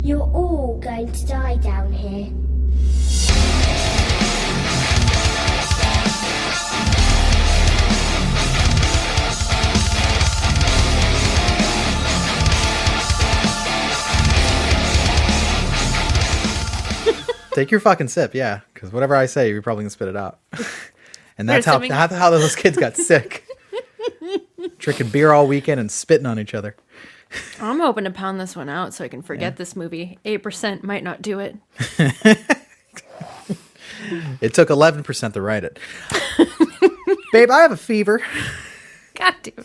You're all going to die down here. Take your fucking sip, yeah. Because whatever I say, you're probably going to spit it out. And that's how those kids got sick. Drinking beer all weekend and spitting on each other. I'm hoping to pound this one out so I can forget this movie. 8% might not do it. It took 11% to write it. Babe, I have a fever. God damn.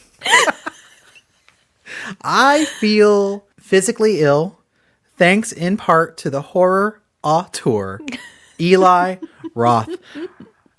I feel physically ill, thanks in part to the horror auteur, Eli Roth.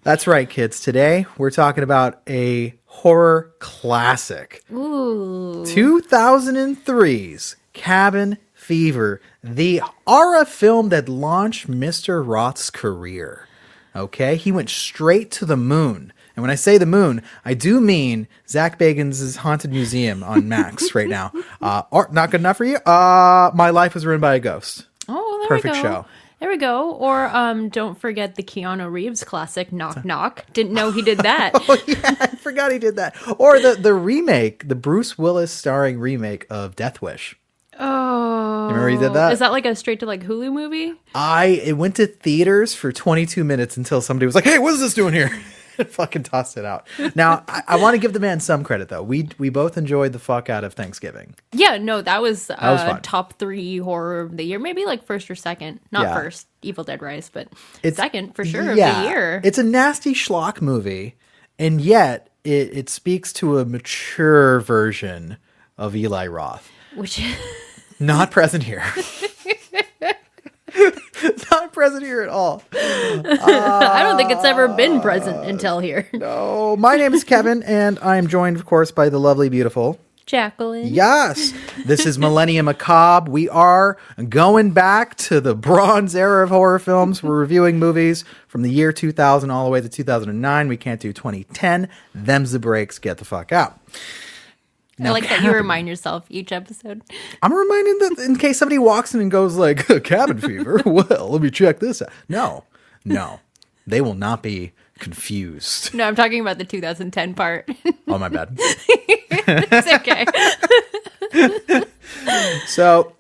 That's right, kids. Today, we're talking about a horror classic. Ooh. 2003's Cabin Fever, the horror film that launched Mr. Roth's career. Okay? He went straight to the moon. And when I say the moon, I do mean Zach Bagans' Haunted Museum on Max right now. Not good enough for you? My Life Was Ruined by a Ghost. Oh, there Perfect we go. show. There we go. Or don't forget the Keanu Reeves classic, Knock Knock. Didn't know he did that. Oh, yeah, I forgot he did that. Or the remake, the Bruce Willis starring remake of Death Wish. Oh. You remember he did that? Is that like a straight to like Hulu movie? It went to theaters for 22 minutes until somebody was like, hey, what is this doing here? And fucking tossed it out. Now, I want to give the man some credit, though. We both enjoyed the fuck out of Thanksgiving. Yeah, no, that was fun. top 3 horror of the year. Maybe like first or second. Not first, Evil Dead Rise, but second for sure of the year. It's a nasty schlock movie, and yet it speaks to a mature version of Eli Roth. Which Not present here. Not present here at all. I don't think it's ever been present until here. No, my name is Kevin, and I am joined, of course, by the lovely, beautiful Jacqueline. Yes, this is Millennia Macabre. We are going back to the bronze era of horror films. We're reviewing movies from the year 2000 all the way to 2009. We can't do 2010. Them's the breaks. Get the fuck out. I like that you remind yourself each episode. I'm reminding that in case somebody walks in and goes like, cabin fever, well, let me check this out. No, they will not be confused. No, I'm talking about the 2010 part. Oh, my bad. It's okay. So,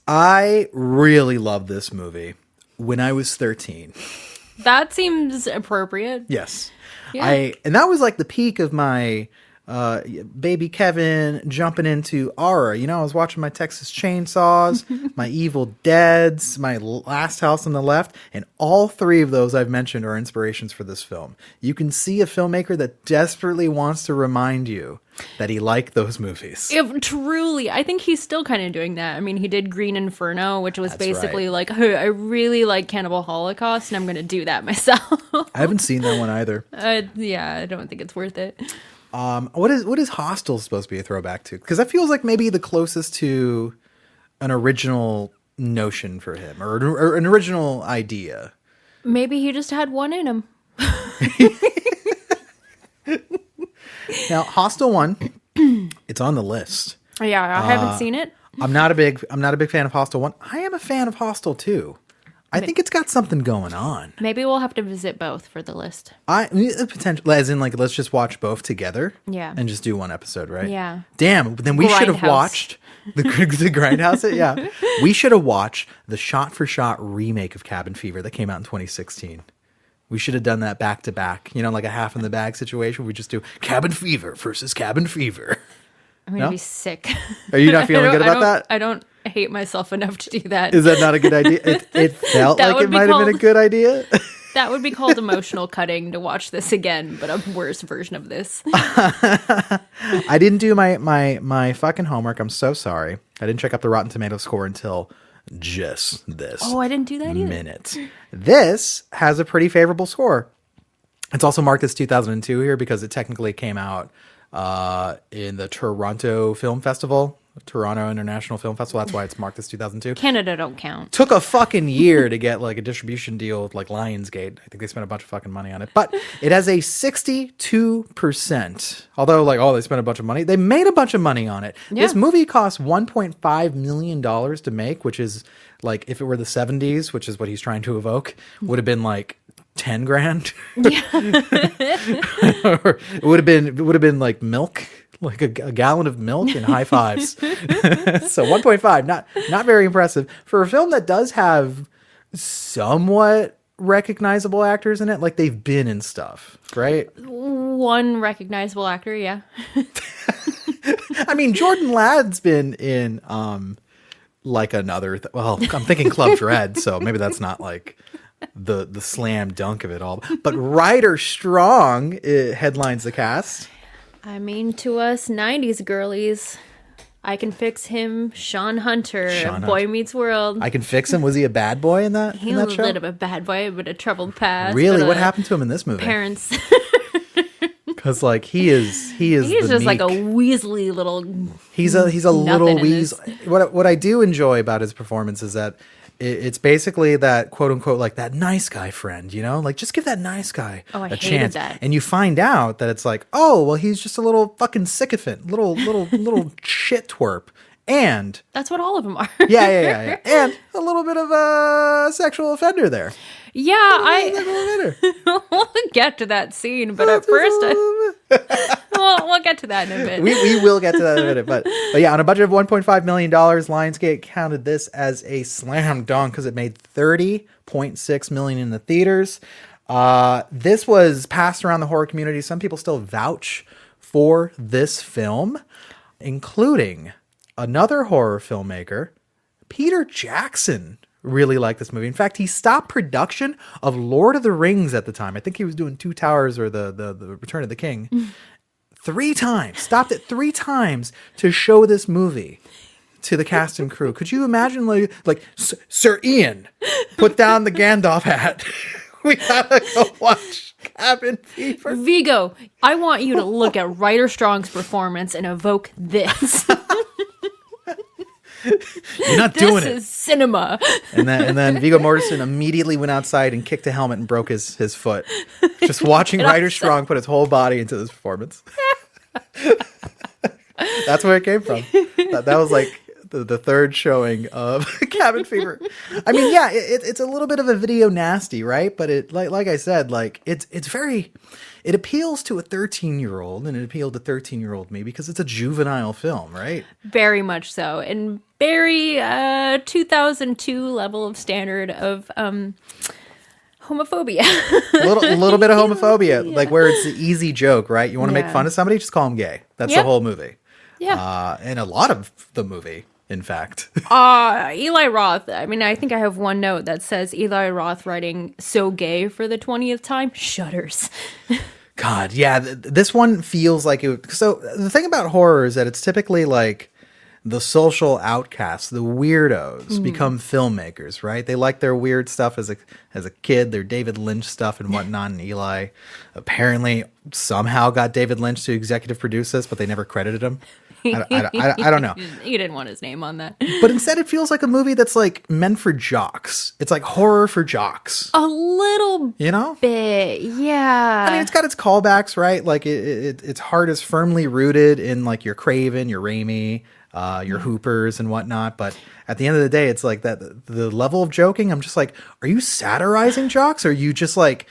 I really loved this movie when I was 13. That seems appropriate. Yes. Yeah. And that was like the peak of my baby Kevin jumping into aura. You know, I was watching my Texas Chainsaws, my Evil Deads, my Last House on the Left, and all 3 of those I've mentioned are inspirations for this film. You can see a filmmaker that desperately wants to remind you that he liked those movies. Truly, I think he's still kind of doing that. I mean, he did Green Inferno, which was That's basically right. like, hey, I really like Cannibal Holocaust, and I'm going to do that myself. I haven't seen that one either. Yeah, I don't think it's worth it. What is Hostel supposed to be a throwback to? Because that feels like maybe the closest to an original notion for him, or an original idea. Maybe he just had one in him. Now, Hostel 1, it's on the list. Yeah, I haven't seen it. I'm not a big fan of Hostel 1. I am a fan of Hostel 2. I think it's got something going on. Maybe we'll have to visit both for the list. Potential, as in, like, let's just watch both together. Yeah. And just do one episode, right? Yeah. Damn. Then we should have Grindhouse. watched the Grindhouse. Yeah. We should have watched the shot-for-shot remake of Cabin Fever that came out in 2016. We should have done that back to back. You know, like a half in the bag situation. We just do Cabin Fever versus Cabin Fever. I'm going to be sick. Are you not feeling good about that? I don't hate myself enough to do that. Is that not a good idea? It felt That like would it be might have been a called- good idea. That would be called emotional cutting to watch this again, but a worse version of this. I didn't do my fucking homework. I'm so sorry. I didn't check up the Rotten Tomato score until just this Oh, I didn't do that either. minute. This has a pretty favorable score. It's also marked as 2002 here because it technically came out in the Toronto Film Festival Toronto International Film Festival. That's why it's marked as 2002. Canada don't count. Took a fucking year to get like a distribution deal with like Lionsgate. I think they spent a bunch of fucking money on it. But it has a 62%. Although like, oh, they spent a bunch of money. They made a bunch of money on it. Yeah. This movie cost $1.5 million to make, which is like, if it were the 70s, which is what he's trying to evoke, would have been like 10 grand. Yeah. Or it would have been like milk, like a gallon of milk and high fives. So 1.5, not very impressive for a film that does have somewhat recognizable actors in it. Like they've been in stuff, right? One recognizable actor, yeah. I mean, Jordan Ladd's been in like another. Well, I'm thinking Club Dread, so maybe that's not like the slam dunk of it all. But Ryder Strong headlines the cast. I mean, to us 90s girlies, I Can Fix Him, Sean Hunter, Boy Meets World. I Can Fix Him. Was he a bad boy in that? He was a little bit bad boy, but a troubled past. Really? What happened to him in this movie? Parents. Because like he is just like a weaselly little. He's a little weasel. What I do enjoy about his performance is that it's basically that quote unquote like that nice guy friend, you know, like just give that nice guy a chance. That. And you find out that it's like, oh well, he's just a little fucking sycophant, little shit twerp. And that's what all of them are. yeah. And a little bit of a sexual offender there. Yeah, we'll get to that scene, but at first, we'll get to that in a bit. We will get to that in a minute, but yeah, on a budget of $1.5 million, Lionsgate counted this as a slam dunk because it made $30.6 million in the theaters. This was passed around the horror community. Some people still vouch for this film, including another horror filmmaker, Peter Jackson. Really liked this movie. In fact, he stopped production of Lord of the Rings at the time. I think he was doing Two Towers or the Return of the King. 3 times. Stopped it 3 times to show this movie to the cast and crew. Could you imagine like Sir Ian, put down the Gandalf hat. We gotta go watch Cabin Fever. Vigo, I want you to look at Ryder Strong's performance and evoke this. You're not doing it. This is cinema. And then Viggo Mortensen immediately went outside and kicked a helmet and broke his foot. Just watching Ryder Strong put his whole body into this performance. That's where it came from. That was like the third showing of Cabin Fever. I mean, yeah, it's a little bit of a video nasty, right? But it like I said, like it's very. It appeals to a 13-year-old, and it appealed to 13-year-old me because it's a juvenile film, right? Very much so. And very 2002 level of standard of homophobia. a little bit of homophobia, yeah. Like where it's the easy joke, right? You want to make fun of somebody, just call them gay. That's the whole movie. Yeah. And a lot of the movie, in fact. Eli Roth. I mean, I think I have one note that says Eli Roth writing "so gay" for the 20th time. Shudders. God, yeah. This one feels like it. So the thing about horror is that it's typically like the social outcasts, the weirdos, become filmmakers, right? They like their weird stuff as a kid, their David Lynch stuff and whatnot. And Eli apparently somehow got David Lynch to executive produce this, but they never credited him. I don't know. He didn't want his name on that. But instead it feels like a movie that's like meant for jocks. It's like horror for jocks. A little bit, yeah. I mean, it's got its callbacks, right? Like its heart is firmly rooted in like your Craven, your Raimi, your Hoopers and whatnot. But at the end of the day, it's like that the level of joking, I'm just like, are you satirizing jocks? Or are you just like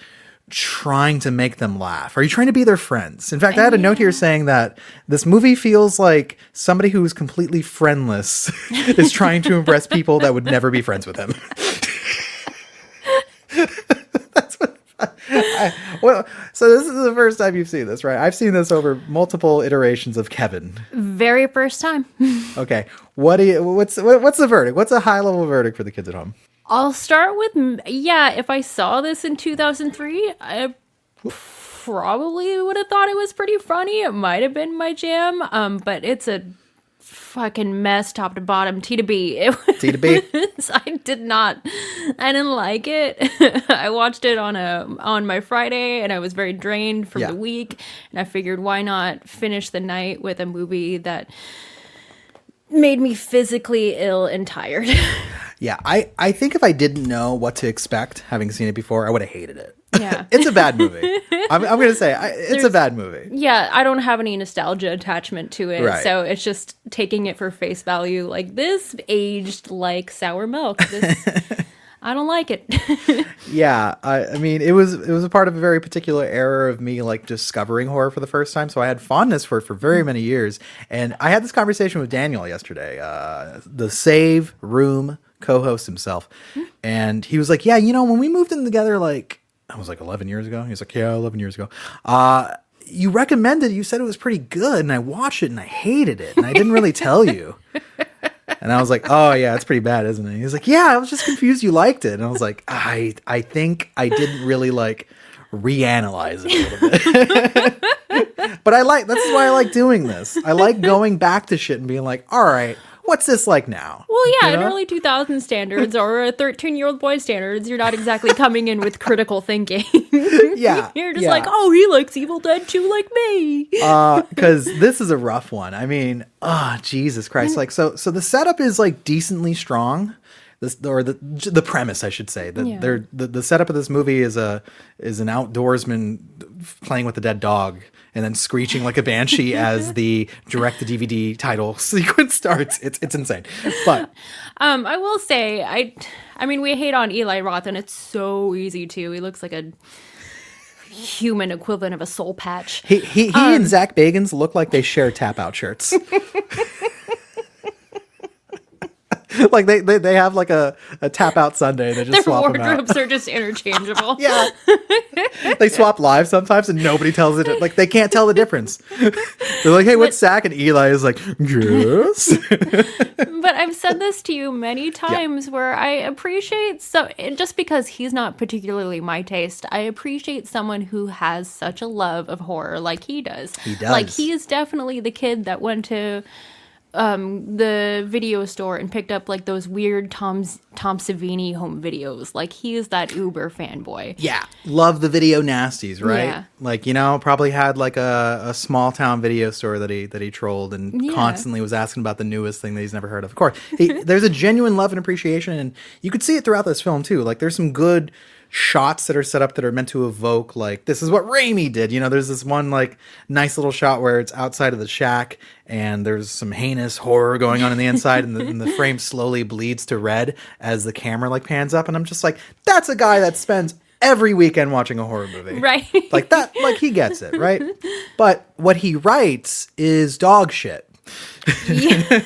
trying to make them laugh? Are you trying to be their friends? In fact, I had a note here saying that this movie feels like somebody who is completely friendless is trying to impress people that would never be friends with him. That's what so this is the first time you've seen this, right? I've seen this over multiple iterations of Kevin. Very first time. Okay. What's the verdict? What's a high level verdict for the kids at home? I'll start with, if I saw this in 2003, I probably would have thought it was pretty funny. It might have been my jam, but it's a fucking mess top to bottom, T to B. T to B? I didn't like it. I watched it on my Friday, and I was very drained from the week, and I figured why not finish the night with a movie that made me physically ill and tired. Yeah, I think if I didn't know what to expect, having seen it before, I would have hated it. Yeah. It's a bad movie. I'm going to say, it's a bad movie. Yeah, I don't have any nostalgia attachment to it, Right. so it's just taking it for face value. Like, this aged like sour milk. I don't like it. Yeah, I mean, it was a part of a very particular era of me, like, discovering horror for the first time, so I had fondness for it for very many years, and I had this conversation with Daniel yesterday, the Save Room co-host himself, and he was like, yeah, you know, when we moved in together, like, I was like 11 years ago. He's like, yeah, 11 years ago. You recommended, you said it was pretty good, and I watched it and I hated it, and I didn't really tell you. And I was like, oh yeah, it's pretty bad, isn't it? He's like, yeah, I was just confused you liked it. And I was like, I think I didn't really like reanalyze it a little bit. But that's why I like doing this. I like going back to shit and being like, all right, what's this like now? Well, yeah, You know? in early 2000 standards or a 13-year-old boy standards, you're not exactly coming in with critical thinking. Yeah. You're just yeah. like, oh, he likes Evil Dead 2 like me. Because this is a rough one. I mean, Jesus Christ. Like, so the setup is like decently strong. The premise, I should say, that Yeah. the setup of this movie is an outdoorsman playing with a dead dog and then screeching like a banshee as the direct-to-DVD title sequence starts. It's insane. But I will say, I mean, we hate on Eli Roth, and it's so easy to. He looks like a human equivalent of a soul patch. he and Zach Bagans look like they share tap-out shirts. Like they have like a tap out Sunday. They just Their swap them out. wardrobes are just interchangeable. Yeah, they swap live sometimes, and nobody tells it. Like they can't tell the difference. They're like, "Hey, what's Zach?" And Eli is like, "Yes." But I've said this to you many times where I appreciate just because he's not particularly my taste, I appreciate someone who has such a love of horror like he does. He does. Like, he is definitely the kid that went to the video store and picked up like those weird Tom Savini home videos. Like, he is that uber fanboy. Yeah, love the video nasties, right? Yeah. Like, you know, probably had like a small town video store that he trolled and Yeah. constantly was asking about the newest thing that he's never heard of. Of course, there's a genuine love and appreciation, and you could see it throughout this film too. Like, there's some good shots that are set up that are meant to evoke, like, this is what Raimi did. You know, there's this one like nice little shot where it's outside of the shack and there's some heinous horror going on in the inside, and the frame slowly bleeds to red as the camera like pans up, and I'm just like, that's a guy that spends every weekend watching a horror movie. Right. Like that, like he gets it, right? But what he writes is dog shit. Yeah.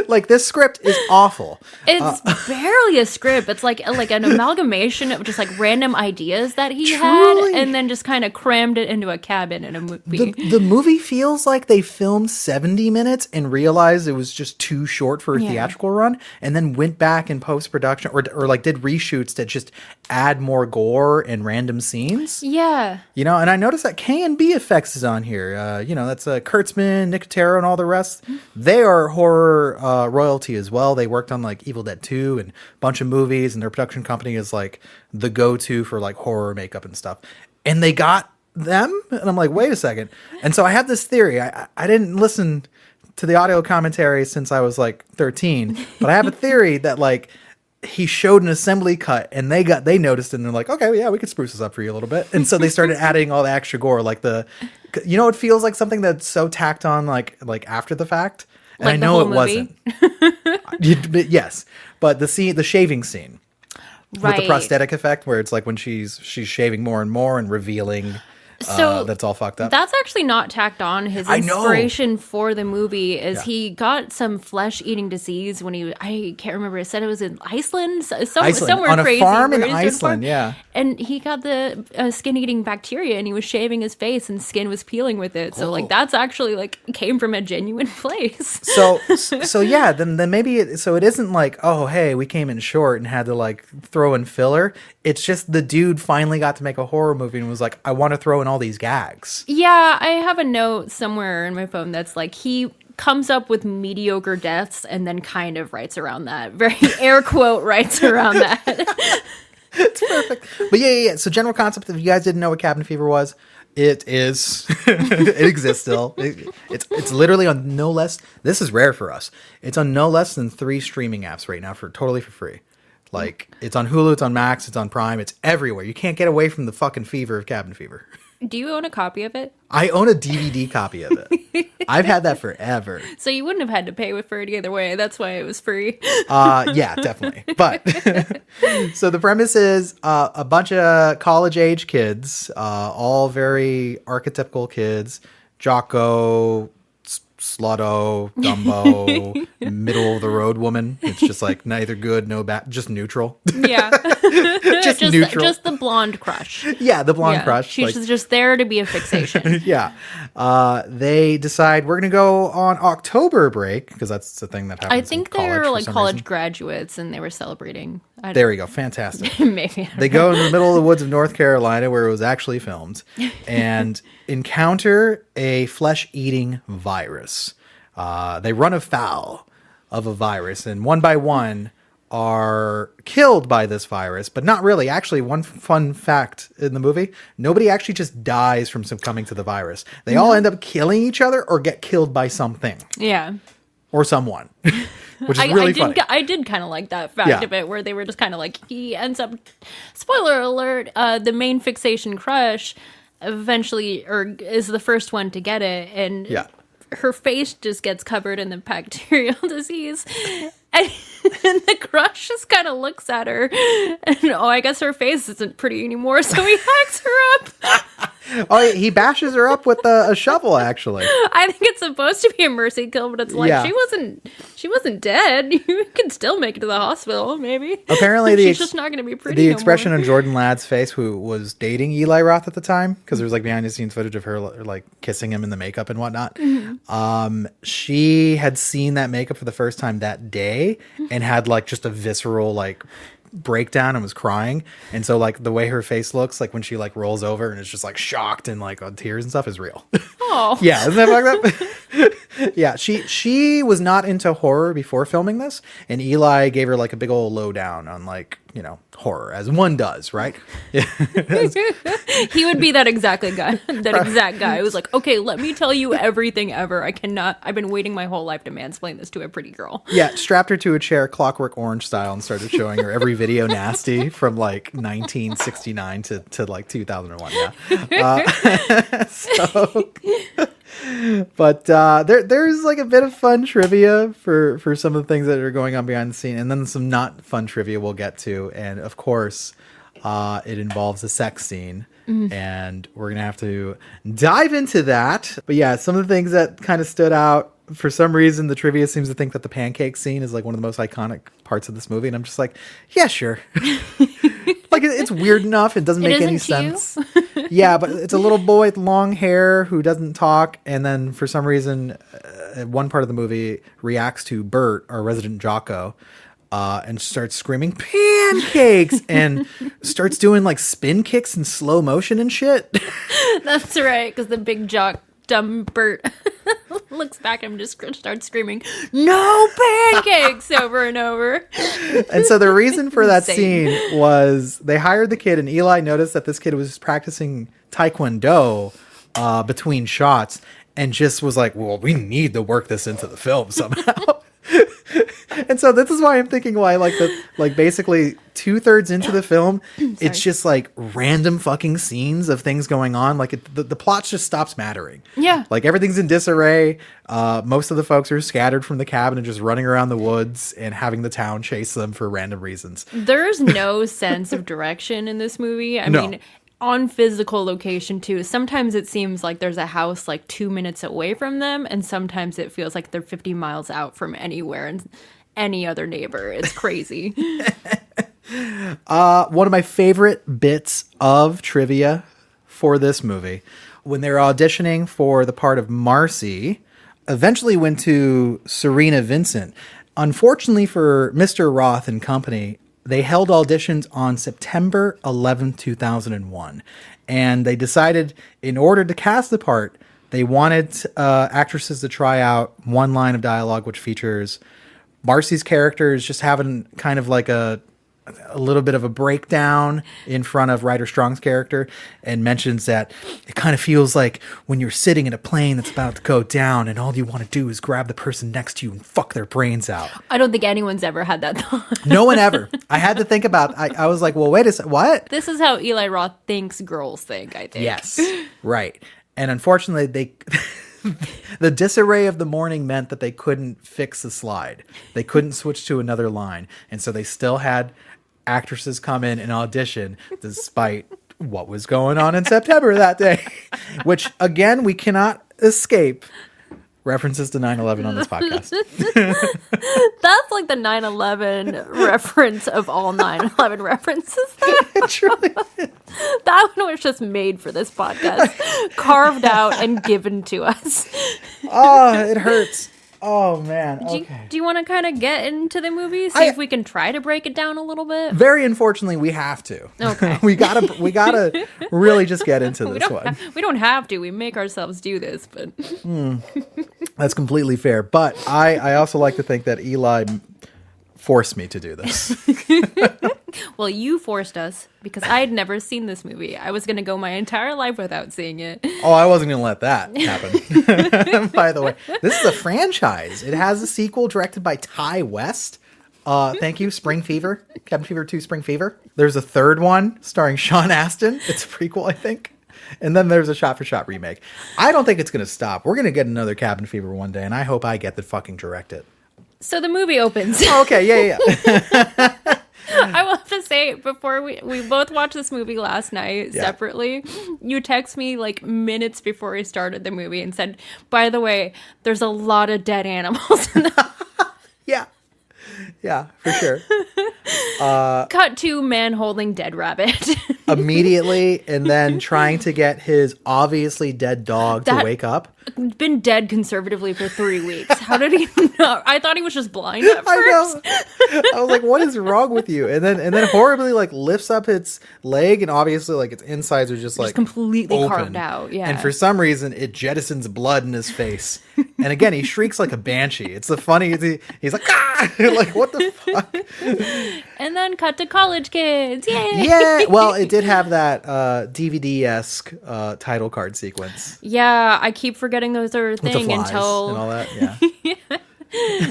Like, this script is awful. It's barely a script. It's like an amalgamation of just like random ideas that he Truly. had, and then just kind of crammed it into a cabin in a movie. The movie feels like they filmed 70 minutes and realized it was just too short for a Yeah. theatrical run, and then went back in post-production or like did reshoots to just add more gore and random scenes. Yeah. You know, and I noticed that K&B Effects is on here. You know, that's Kurtzman, Nicotero, and all the rest. They are horror royalty as well. They worked on like Evil Dead 2 and a bunch of movies, and their production company is like the go-to for like horror makeup and stuff. And they got them, and I'm like, wait a second. And so I have this theory. I didn't listen to the audio commentary since I was like 13, but I have a theory that like he showed an assembly cut and they noticed it, and they're like, okay, yeah, we could spruce this up for you a little bit. And so they started adding all the extra gore, like you know, it feels like something that's so tacked on like after the fact. And Like I the know whole it movie? wasn't. Yes, but the shaving scene with the Right. prosthetic effect, where it's like when she's shaving more and more and revealing. So that's all fucked up. That's actually not tacked on. His I know. inspiration for the movie is Yeah. he got some flesh-eating disease when I can't remember. It said it was in Iceland, Iceland, somewhere on a crazy. farm where in he was doing Iceland, yeah. And he got the skin-eating bacteria, and he was shaving his face, and skin was peeling with it. So, Oh. like, that's actually, like, came from a genuine place. So yeah, then maybe it isn't like, oh, hey, we came in short and had to like throw in filler. It's just the dude finally got to make a horror movie and was like, I want to throw in all these gags. Yeah, I have a note somewhere in my phone that's like, he comes up with mediocre deaths and then kind of writes around that. Very air quote writes around that. It's perfect. But yeah. So general concept, if you guys didn't know what cabin fever was, It is. It exists still. It's literally on no less. This is rare for us. It's on no less than 3 streaming apps right now for totally for free. Like, it's on Hulu, it's on Max, it's on Prime, it's everywhere. You can't get away from the fucking fever of cabin fever. Do you own a copy of it? I own a DVD copy of it. I've had that forever. So you wouldn't have had to pay for it either way. That's why it was free. Yeah, definitely. But so the premise is a bunch of college-age kids, all very archetypical kids, Jocko, Slutto, Dumbo, middle of the road woman. It's just like neither good, no bad, just neutral. Yeah. just neutral. Just the blonde crush. Yeah, the blonde crush. She's just there to be a fixation. Yeah. They decide we're going to go on October break because that's the thing that happens. I think in they're like college reason. graduates and they were celebrating. There we go. Fantastic. Maybe. They go in the middle of the woods of North Carolina where it was actually filmed and encounter a flesh-eating virus. They run afoul of a virus, and one by one are killed by this virus, but not really. Actually, one fun fact in the movie, nobody actually just dies from succumbing to the virus. They all end up killing each other or get killed by something. Yeah. Or someone. Which is really funny. I did kind of like that fact of it, where they were just kind of like, he ends up, spoiler alert, the main fixation crush eventually, or is the first one to get it, and her face just gets covered in the bacterial disease. And the crush just kind of looks at her, and I guess her face isn't pretty anymore, so he hacks her up. Oh, he bashes her up with a shovel, actually. I think it's supposed to be a mercy kill, but it's like, she wasn't dead. You can still make it to the hospital, maybe. Apparently, she's just not going to be pretty. The expression on Jordan Ladd's face, who was dating Eli Roth at the time, because there was like behind the scenes footage of her like kissing him in the makeup and whatnot. Mm-hmm. She had seen that makeup for the first time that day and had like just a visceral like breakdown and was crying, and so like the way her face looks like when she like rolls over and is just like shocked and like on tears and stuff is real. Oh yeah, isn't that fucked up? Yeah, she was not into horror before filming this, and Eli gave her like a big old lowdown on like, you know, horror, as one does, right? He would be that exact guy who's like, okay, let me tell you everything ever. I've been waiting my whole life to mansplain this to a pretty girl. Yeah, strapped her to a chair, Clockwork Orange style, and started showing her every video nasty from like 1969 to like 2001. But there's like a bit of fun trivia for some of the things that are going on behind the scene, and then some not fun trivia we'll get to, and of course it involves a sex scene. And we're gonna have to dive into that. But yeah, some of the things that kind of stood out, for some reason the trivia seems to think that the pancake scene is like one of the most iconic parts of this movie, and I'm just like, yeah, sure. Like, it's weird enough, it doesn't make any sense. Yeah, but it's a little boy with long hair who doesn't talk, and then for some reason one part of the movie reacts to Bert, our resident Jocko, and starts screaming pancakes and starts doing like spin kicks in slow motion and shit. That's right, because the big jock dumb Bert looks back and just starts screaming, no pancakes, over and over. And so the reason for that scene was they hired the kid, and Eli noticed that this kid was practicing Taekwondo between shots, and just was like, well, we need to work this into the film somehow. And so this is why I'm thinking why like basically 2/3 into the film, it's just like random fucking scenes of things going on. Like the plot just stops mattering. Yeah. Like everything's in disarray. Most of the folks are scattered from the cabin and just running around the woods and having the town chase them for random reasons. There's no sense of direction in this movie. I mean, on physical location too. Sometimes it seems like there's a house like 2 minutes away from them, and sometimes it feels like they're 50 miles out from anywhere and any other neighbor. It's crazy. One of my favorite bits of trivia for this movie, when they were auditioning for the part of Marcy, eventually went to Serena Vincent. Unfortunately for Mr. Roth and company, they held auditions on September 11th, 2001. And they decided, in order to cast the part, they wanted actresses to try out one line of dialogue which features Marcy's character is just having kind of like a a little bit of a breakdown in front of Ryder Strong's character and mentions that it kind of feels like when you're sitting in a plane that's about to go down and all you want to do is grab the person next to you and fuck their brains out. I don't think anyone's ever had that thought. No one ever. I had to think about, I was like, well, wait a second, what? This is how Eli Roth thinks girls think, I think. Yes, right. And unfortunately, the disarray of the morning meant that they couldn't fix the slide. They couldn't switch to another line. And so they still had actresses come in and audition despite what was going on in September that day. Which, again, we cannot escape references to 9/11 on this podcast. That's like the 9/11 reference of all 9/11 references. It truly is. That one was just made for this podcast, carved out and given to us. Oh, it hurts. Oh, man. Okay. Do you want to kind of get into the movie? See if we can try to break it down a little bit? Very unfortunately, we have to. Okay. we gotta really just get into this one. We don't have to. We make ourselves do this, but That's completely fair. But I also like to think that Eli forced me to do this. well, you forced us because I had never seen this movie. I was going to go my entire life without seeing it. Oh, I wasn't going to let that happen. By the way, this is a franchise. It has a sequel directed by Ty West. Thank you, Spring Fever. Cabin Fever 2 Spring Fever. There's a third one starring Sean Astin. It's a prequel, I think. And then there's a shot-for-shot remake. I don't think it's going to stop. We're going to get another Cabin Fever one day, and I hope I get to fucking direct it. So the movie opens. Oh, okay, yeah. I will have to say, before we both watched this movie last night separately, you text me like minutes before we started the movie and said, by the way, there's a lot of dead animals in the Yeah, for sure. Cut to man holding dead rabbit. Immediately, and then trying to get his obviously dead dog to wake up. Been dead conservatively for 3 weeks. How did he know? I thought he was just blind at first. I was like, what is wrong with you? And then horribly like lifts up its leg, and obviously like its insides are just like completely open. carved out. Yeah. And for some reason it jettisons blood in his face. And again, he shrieks like a banshee. It's the funny, he's like, ah! Like, what the fuck? And then cut to college kids. Yay! Yeah, well, it did have that DVD-esque title card sequence. Yeah, I keep forgetting those are a With the thing flies until and all that, yeah.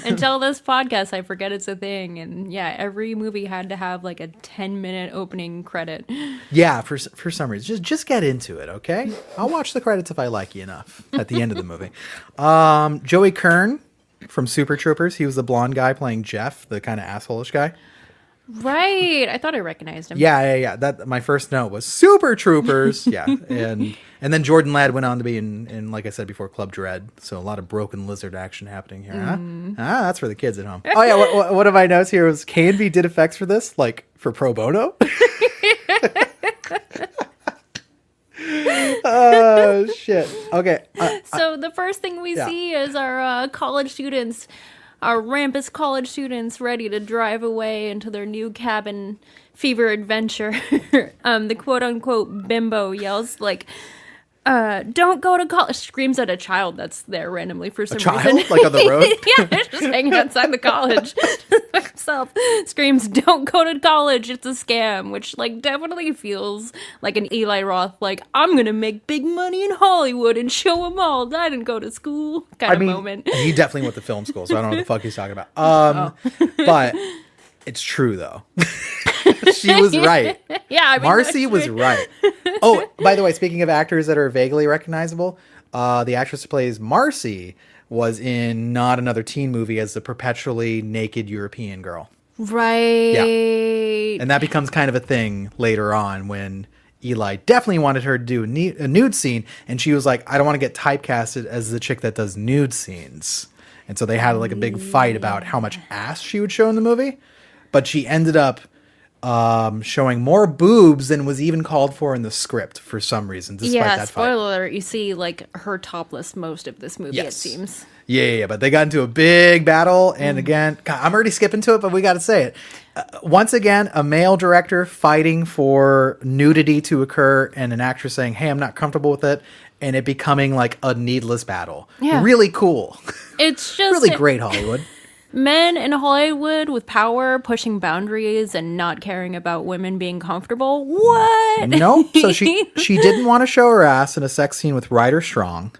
until this podcast. I forget it's a thing, and yeah, every movie had to have like a 10-minute opening credit. Yeah, for some reason, just get into it, okay? I'll watch the credits if I like you enough at the end of the movie. Joey Kern from Super Troopers. He was the blonde guy playing Jeff, the kind of asshole-ish guy. Right, I thought I recognized him. Yeah. That my first note was Super Troopers. Yeah, and then Jordan Ladd went on to be in like I said before, Club Dread. So a lot of broken lizard action happening here. Huh? That's for the kids at home. Oh yeah, one of my notes here was K&B did effects for this, like for pro bono. Oh shit. Okay. So the first thing we see is our college students. Our rampant college students ready to drive away into their new cabin fever adventure. The quote-unquote bimbo yells like, don't go to college, screams at a child that's there randomly for some reason. Like on the road? Yeah, just hanging outside the college by himself. Screams, don't go to college, it's a scam, which like definitely feels like an Eli Roth, like, I'm gonna make big money in Hollywood and show them all that I didn't go to school kind of moment. He definitely went to film school, so I don't know what the fuck he's talking about. But it's true though. She was right. Yeah, I mean, Marcy was right. Oh, by the way, speaking of actors that are vaguely recognizable, the actress who plays Marcy was in Not Another Teen Movie as the perpetually naked European girl. Right. Yeah. And that becomes kind of a thing later on when Eli definitely wanted her to do a nude scene, and she was like, I don't want to get typecasted as the chick that does nude scenes. And so they had like a big fight about how much ass she would show in the movie, but she ended up showing more boobs than was even called for in the script for some reason, despite that fight. Spoiler alert, you see like her topless most of this movie, it seems. Yeah, but they got into a big battle, and again, God, I'm already skipping to it, but we got to say it. Once again, a male director fighting for nudity to occur, and an actress saying, hey, I'm not comfortable with it, and it becoming like a needless battle. Yeah. Really cool. It's just... really great, Hollywood. Men in Hollywood with power pushing boundaries and not caring about women being comfortable. What? Nope. So she didn't want to show her ass in a sex scene with Ryder Strong.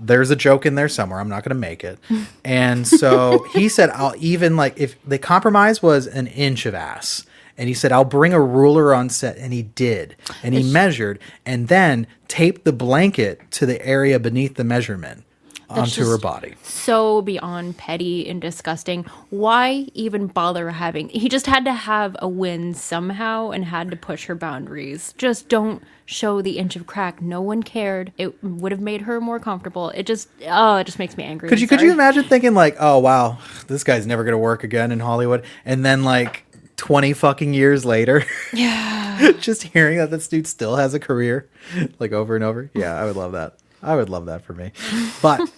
There's a joke in there somewhere. I'm not going to make it. And so he said, I'll even like, if the compromise was an inch of ass. And he said, I'll bring a ruler on set. And he did. And he measured and then taped the blanket to the area beneath the measurement onto her body. So beyond petty and disgusting. Why even bother having? He just had to have a win somehow and had to push her boundaries. Just don't show the inch of crack. No one cared. It would have made her more comfortable. It just makes me angry. Could you imagine thinking like, oh wow, this guy's never gonna work again in Hollywood, and then like 20 fucking years later, yeah, just hearing that this dude still has a career, like over and over. Yeah, I would love that. I would love that for me. But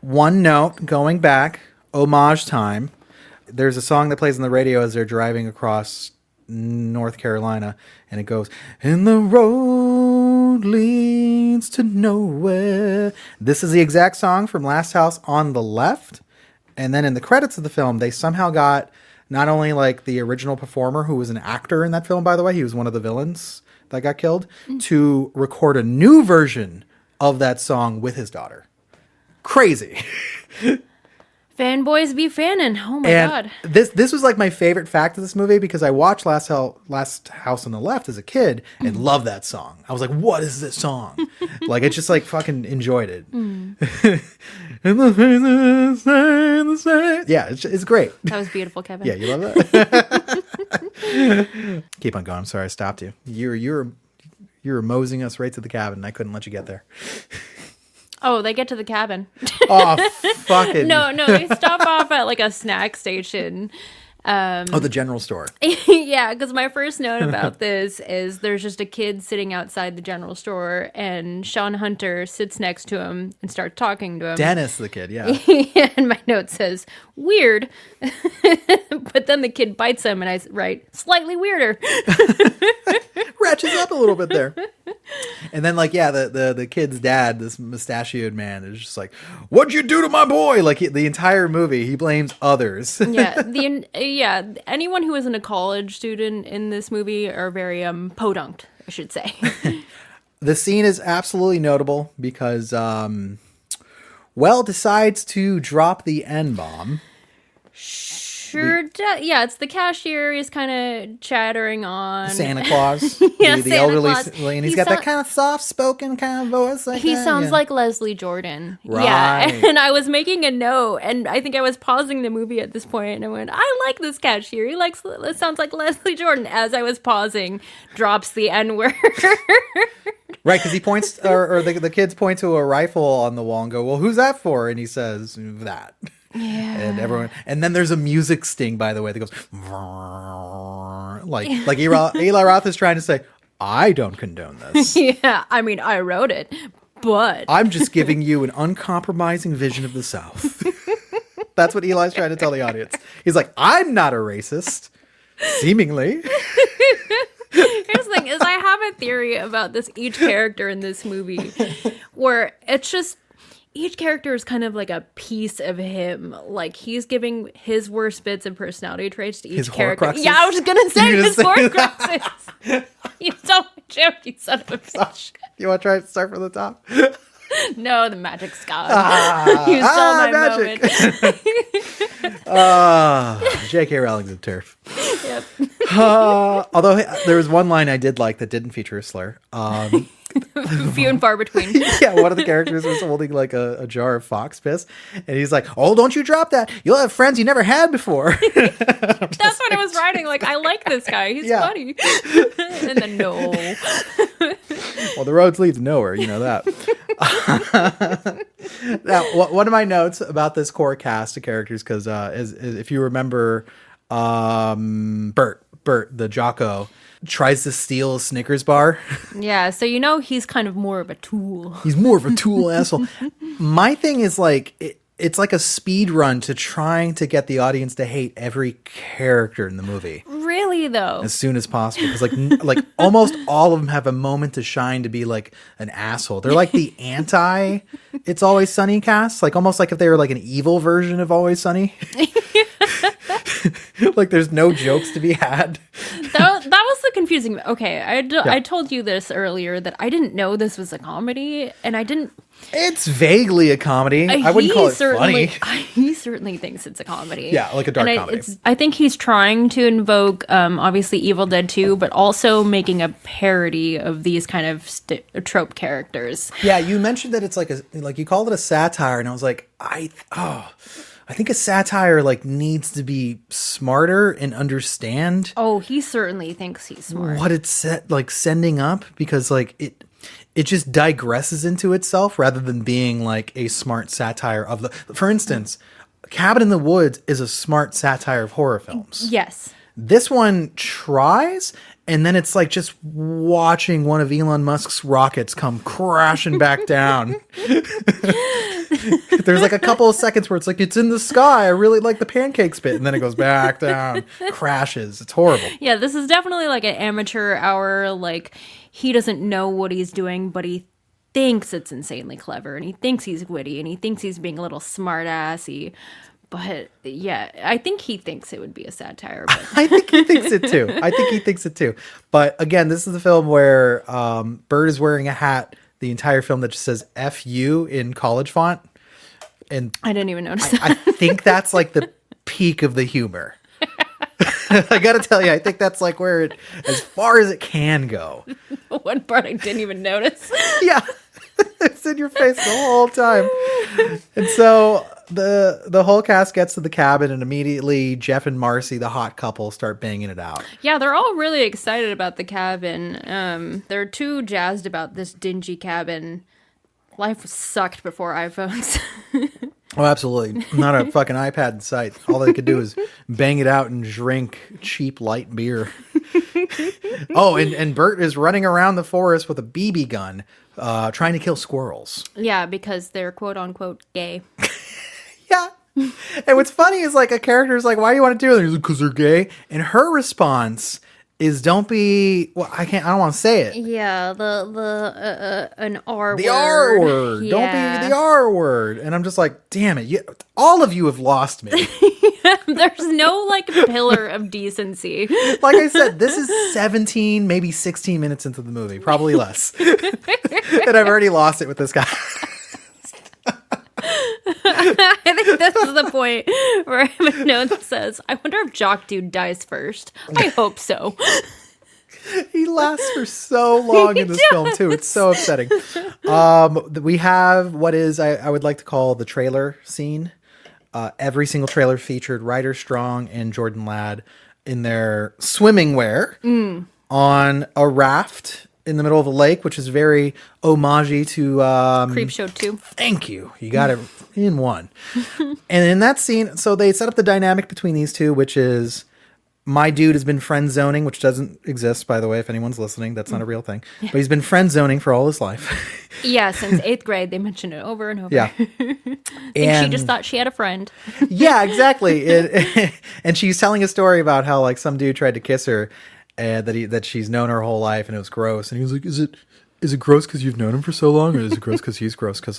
one note, going back, homage time. There's a song that plays on the radio as they're driving across North Carolina, and it goes, and the road leads to nowhere. This is the exact song from Last House on the Left. And then in the credits of the film, they somehow got not only like the original performer, who was an actor in that film, by the way, he was one of the villains that got killed, to record a new version of that song with his daughter. Crazy. Fanboys be fanning. Oh my God. This was like my favorite fact of this movie because I watched Last House on the Left as a kid and loved that song. I was like, what is this song? Like, I just like fucking enjoyed it. And the faces say the same. Yeah, it's great. That was beautiful, Kevin. Yeah, you love that? Keep on going. I'm sorry I stopped you. You were moseying us right to the cabin and I couldn't let you get there. Oh, they get to the cabin. Oh, fucking. No, they stop off at like a snack station. The general store. Yeah, because my first note about this is there's just a kid sitting outside the general store and Sean Hunter sits next to him and starts talking to him. Dennis, the kid, yeah. And my note says, weird. But then the kid bites him and I write, slightly weirder. Ratchets up a little bit there. And then, like, yeah, the kid's dad, this mustachioed man, is just like, what'd you do to my boy? Like, the entire movie, he blames others. Yeah, anyone who isn't a college student in this movie are very podunked, I should say. The scene is absolutely notable because, decides to drop the N-bomb. Yeah, it's the cashier. He's kind of chattering on Santa Claus. Yeah, the Santa elderly, Claus. And he's got that kind of soft-spoken kind of voice. Like he that. sounds like Leslie Jordan. Right. Yeah, and I was making a note, and I think I was pausing the movie at this point, and I went, I like this cashier. It sounds like Leslie Jordan. As I was pausing, drops the N-word. Right, because he points, or the kids point to a rifle on the wall and go, well, who's that for? And he says, that. Yeah. And then there's a music sting, by the way, that goes like Eli Roth is trying to say, I don't condone this. Yeah, I mean, I wrote it, but I'm just giving you an uncompromising vision of the South. That's what Eli's trying to tell the audience. He's like, I'm not a racist, seemingly. Here's the thing is I have a theory about each character in this movie where it's just each character is kind of like a piece of him. Like, he's giving his worst bits of personality traits to each character. Horcruxes? Yeah, I was going to say his Horcruxes. You stole my joke, you son of a bitch. You want to try to start from the top? No, the magic's gone. You stole my magic. moment. J.K. Rowling's a turf. Yep. Although there was one line I did like that didn't feature a slur. Few and far between. Yeah, one of the characters was holding like a jar of fox piss, and he's like, "Oh, don't you drop that! You'll have friends you never had before." That's what I was writing. Like, I like this guy. He's funny. And then no. Well, the roads lead to nowhere. You know that. Now, one of my notes about this core cast of characters, because is if you remember, Bert, the Jocko, tries to steal a Snickers bar. Yeah, so you know he's kind of more of a tool. He's more of a tool asshole. My thing is like it's like a speed run to trying to get the audience to hate every character in the movie. Really, quickly though. as soon as possible, because like almost all of them have a moment to shine to be like an asshole. They're like the anti It's Always Sunny cast, like almost like if they were like an evil version of Always Sunny. Like there's no jokes to be had. That was the confusing. Okay, I told you this earlier that I didn't know this was a comedy, and I didn't. It's vaguely a comedy. I wouldn't call it funny. He certainly thinks it's a comedy. Yeah, like a dark comedy. I think he's trying to invoke, obviously, Evil Dead 2, but also making a parody of these kind of trope characters. Yeah, you mentioned that it's like you called it a satire, and I was like, I think a satire like needs to be smarter and understand. Oh, he certainly thinks he's smart. What it's sending up, because like it just digresses into itself rather than being like a smart satire of the. For instance, Cabin in the Woods is a smart satire of horror films. Yes. This one tries, and then it's like just watching one of Elon Musk's rockets come crashing back down. There's like a couple of seconds where it's like, it's in the sky. I really like the pancakes bit. And then it goes back down, crashes. It's horrible. Yeah, this is definitely like an amateur hour. Like, he doesn't know what he's doing, but he thinks it's insanely clever, and he thinks he's witty, and he thinks he's being a little smart-assy. But yeah, I think he thinks it would be a satire. But I think he thinks it too. But again, this is the film where Bert is wearing a hat the entire film that just says F-U in college font. And I didn't even notice that. I think that's like the peak of the humor. I gotta tell you, I think that's like where it, as far as it can go. One part I didn't even notice. Yeah. It's in your face the whole time. And so the whole cast gets to the cabin, and immediately Jeff and Marcy, the hot couple, start banging it out. Yeah, they're all really excited about the cabin. They're too jazzed about this dingy cabin. Life sucked before iPhones. Oh, absolutely. Not a fucking iPad in sight. All they could do is bang it out and drink cheap light beer. Oh, and Bert is running around the forest with a BB gun, trying to kill squirrels. Yeah, because they're quote unquote gay. Yeah. And what's funny is like a character is like, why do you want to do it? He's like, because they're gay. And her response is, don't be, well, I don't want to say it. Yeah, an R word. The R word. Yeah. Don't be the R word. And I'm just like, damn it. All of you have lost me. There's no like pillar of decency. Like I said, this is 17, maybe 16 minutes into the movie, probably less. And I've already lost it with this guy. I think this is the point where I have a note that says, I wonder if Jock Dude dies first. I hope so. He lasts for so long in this film, too. It's so upsetting. We have what is, I would like to call the trailer scene. Every single trailer featured Ryder Strong and Jordan Ladd in their swimming wear on a raft in the middle of a lake, which is very homage to Creepshow 2. Thank you. You got it in one. And in that scene, so they set up the dynamic between these two, which is my dude has been friend zoning, which doesn't exist, by the way, if anyone's listening. That's not a real thing. But he's been friend zoning for all his life. Yeah, since 8th grade. They mentioned it over and over. Yeah. And she just thought she had a friend. Yeah, exactly. And she's telling a story about how like some dude tried to kiss her, and that she's known her whole life, and it was gross. And he was like, "Is it gross because you've known him for so long, or is it gross because he's gross? Because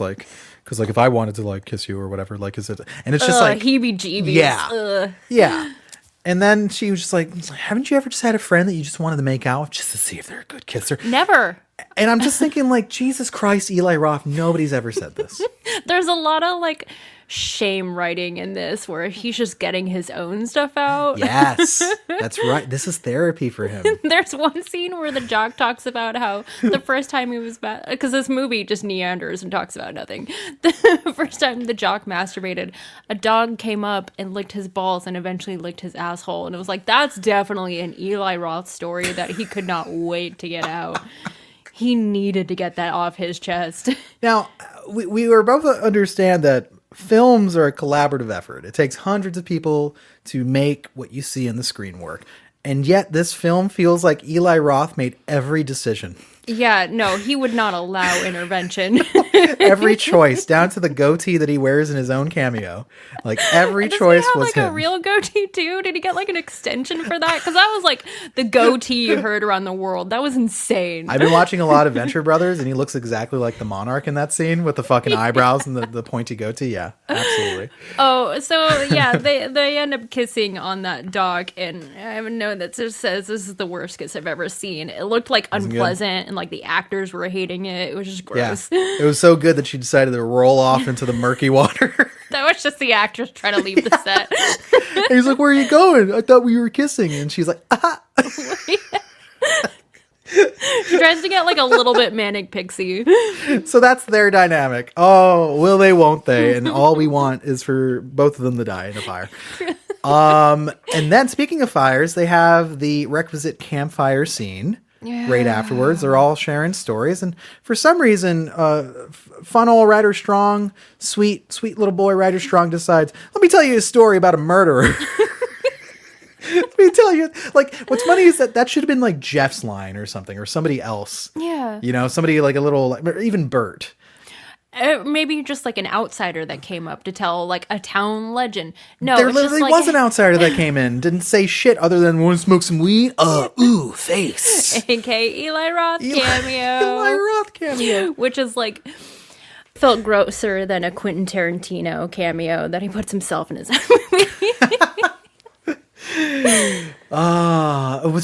if I wanted to like kiss you or whatever, like is it?" And it's just like heebie-jeebies. Yeah, yeah. And then she was just like, "Haven't you ever just had a friend that you just wanted to make out with just to see if they're a good kisser?" Never. And I'm just thinking, like, Jesus Christ, Eli Roth, nobody's ever said this. There's a lot of like shame writing in this where he's just getting his own stuff out. Yes, that's right. This is therapy for him. There's one scene where the jock talks about how the first time he was because this movie just meanders and talks about nothing. The first time the jock masturbated, a dog came up and licked his balls and eventually licked his asshole, and it was like, that's definitely an Eli Roth story that he could not wait to get out. He needed to get that off his chest. Now, we were both understand that films are a collaborative effort. It takes hundreds of people to make what you see in the screen work. And yet this film feels like Eli Roth made every decision. Yeah, no, he would not allow intervention. Every choice, down to the goatee that he wears in his own cameo. Like, every Does choice he have was like him. a real goatee too? Did he get like an extension for that? Because that was like the goatee you heard around the world. That was insane. I've been watching a lot of Venture Brothers, and he looks exactly like the Monarch in that scene with the fucking eyebrows and the pointy goatee. Yeah, absolutely. Oh, so yeah, they end up kissing on that dock, and I have a note that just says this is the worst kiss I've ever seen. It looked like unpleasant, and like the actors were hating it. It was just gross. Yeah, it was so good that she decided to roll off into the murky water. That was just the actors trying to leave the set. And he's like, "Where are you going? I thought we were kissing." And she's like, "Ah." She tries to get like a little bit manic pixie. So that's their dynamic. Oh, will they, won't they? And all we want is for both of them to die in a fire. And then speaking of fires, they have the requisite campfire scene right afterwards. They're all sharing stories. And for some reason, fun old Ryder Strong, sweet little boy Ryder Strong decides, let me tell you a story about a murderer. Let me tell you, like, what's funny is that should have been like Jeff's line or something, or somebody else. Yeah. You know, somebody like a little, even Bert. Maybe just like an outsider that came up to tell like a town legend. No, There it's just literally like, was an outsider that came in, didn't say shit other than want to smoke some weed. Ooh, face. aka Eli Roth cameo. Eli Roth cameo. Which is like felt grosser than a Quentin Tarantino cameo that he puts himself in his own movie.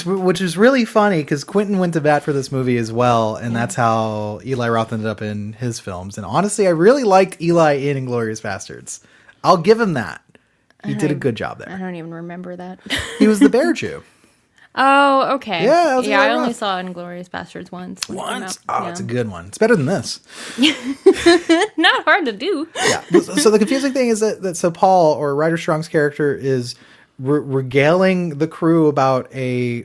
Which is really funny because Quentin went to bat for this movie as well, and that's how Eli Roth ended up in his films. And honestly, I really liked Eli in Inglourious Basterds. I'll give him that. He did a good job I there. don't even remember that. He was the bear Jew. Oh, okay. Yeah, that was I Eli only Roth. saw Inglourious Basterds once. When it came out. Oh, Yeah. it's a good one. It's better than this. Not hard to do. Yeah. So the confusing thing is that so Paul, or Ryder Strong's character, is regaling the crew about a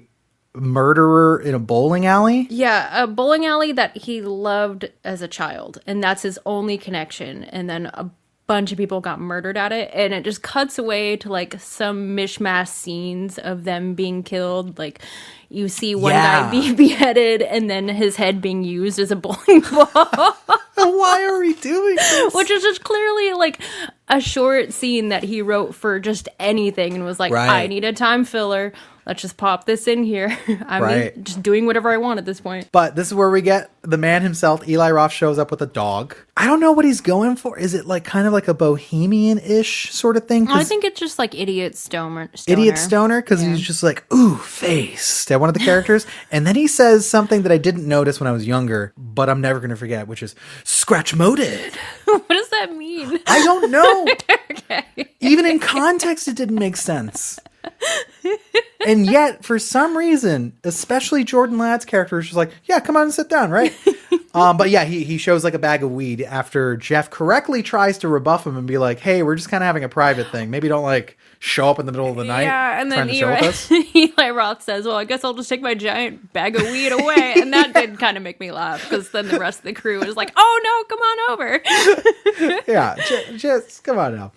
murderer in a bowling alley. Yeah, a bowling alley that he loved as a child, and that's his only connection. And then a bunch of people got murdered at it, and it just cuts away to like some mishmash scenes of them being killed. Like you see one guy be beheaded, and then his head being used as a bowling ball. Why are we doing this? Which is just clearly like a short scene that he wrote for just anything and was like, Right. I need a time filler. Let's just pop this in here. I'm Right. just doing whatever I want at this point. But this is where we get the man himself. Eli Roth shows up with a dog. I don't know what he's going for. Is it like kind of like a bohemian-ish sort of thing? I think it's just like idiot stoner. Idiot stoner, because he's just like, ooh, face, to one of the characters. And then he says something that I didn't notice when I was younger, but I'm never going to forget, which is scratch moded. What does that mean? I don't know. Okay. Even in context, it didn't make sense. And yet, for some reason, especially Jordan Ladd's character is just like, yeah, come on and sit down, right? But yeah, he shows like a bag of weed after Jeff correctly tries to rebuff him and be like, hey, we're just kind of having a private thing. Maybe don't like show up in the middle of the night Yeah, and trying then to chill with us. Eli Roth says, well, I guess I'll just take my giant bag of weed away. And that did kind of make me laugh because then the rest of the crew was like, oh no, come on over. Yeah, just come on now.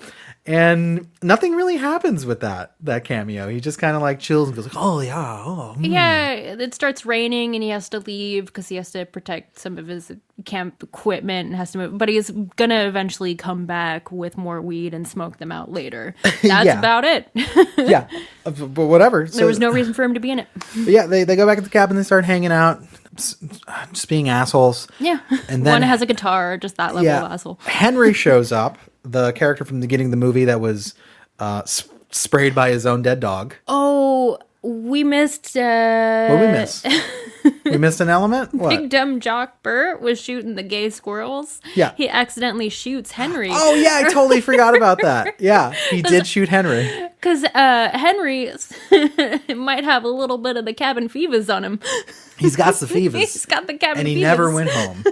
And nothing really happens with that cameo. He just kind of like chills and goes like, oh yeah, Yeah, it starts raining and he has to leave because he has to protect some of his camp equipment and has to move. But he's gonna eventually come back with more weed and smoke them out later. That's Yeah. about it. yeah, but whatever. There was no reason for him to be in it. But yeah, they go back at the cabin. They start hanging out, just being assholes. Yeah, And then one has a guitar, just that level of asshole. Henry shows up, the character from the beginning of the movie that was sprayed by his own dead dog. Oh, we missed. What did we miss? We missed an element? What? Big dumb Jock Burt was shooting the gay squirrels. Yeah. He accidentally shoots Henry. Oh, yeah, I totally forgot about that. Yeah, he did shoot Henry. Because Henry might have a little bit of the cabin fevers on him. He's got the fevers. He's got the cabin And he fevers. never went home.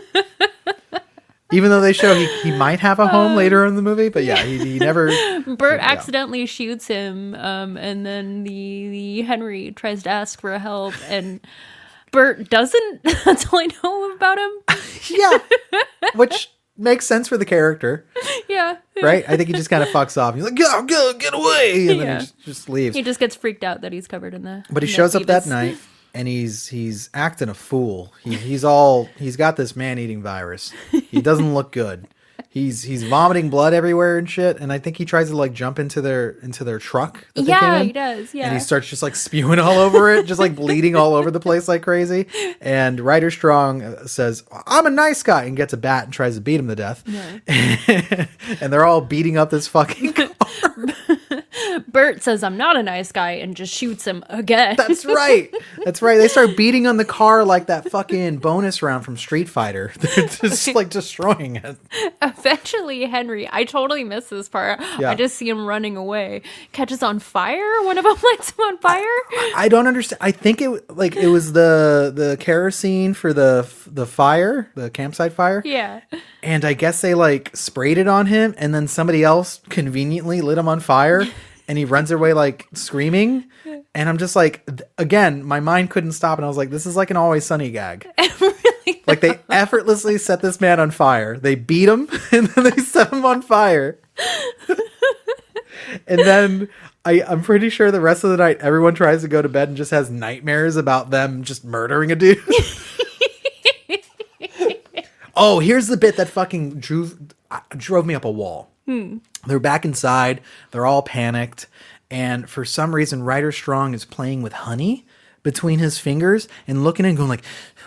Even though they show he might have a home later in the movie, but yeah, he never. Bert accidentally shoots him, and then the Henry tries to ask for help, and Bert doesn't. That's all I know about him. Yeah, which makes sense for the character, Yeah. right? I think he just kind of fucks off. He's like, go, get away, and then he just leaves. He just gets freaked out that he's covered in the. But he in the shows up that phoebus. night. and he's acting a fool. He's got this man-eating virus. He doesn't look good. He's vomiting blood everywhere and shit, and I think he tries to like jump into their truck. That they came in, he does. Yeah, and he starts just like spewing all over it, just like bleeding all over the place like crazy. And Ryder Strong says, "I'm a nice guy," and gets a bat and tries to beat him to death. Yeah. And they're all beating up this fucking car. Bert says, "I'm not a nice guy," and just shoots him again. That's right. They start beating on the car like that fucking bonus round from Street Fighter. They're just like destroying it. Eventually, Henry, I totally missed this part. Yeah. I just see him running away. Catches on fire. One of them lights him on fire. I don't understand. I think it was the kerosene for the fire, the campsite fire. Yeah. And I guess they like sprayed it on him, and then somebody else conveniently lit him on fire, and he runs away like screaming. And I'm just like, again, my mind couldn't stop, and I was like, this is like an Always Sunny gag. Really? Like they effortlessly set this man on fire. They beat him, and then they set him on fire. And then I'm pretty sure the rest of the night, everyone tries to go to bed and just has nightmares about them just murdering a dude. Oh, here's the bit that fucking drove me up a wall. They're back inside. They're all panicked. And for some reason, Ryder Strong is playing with honey between his fingers and looking and going like,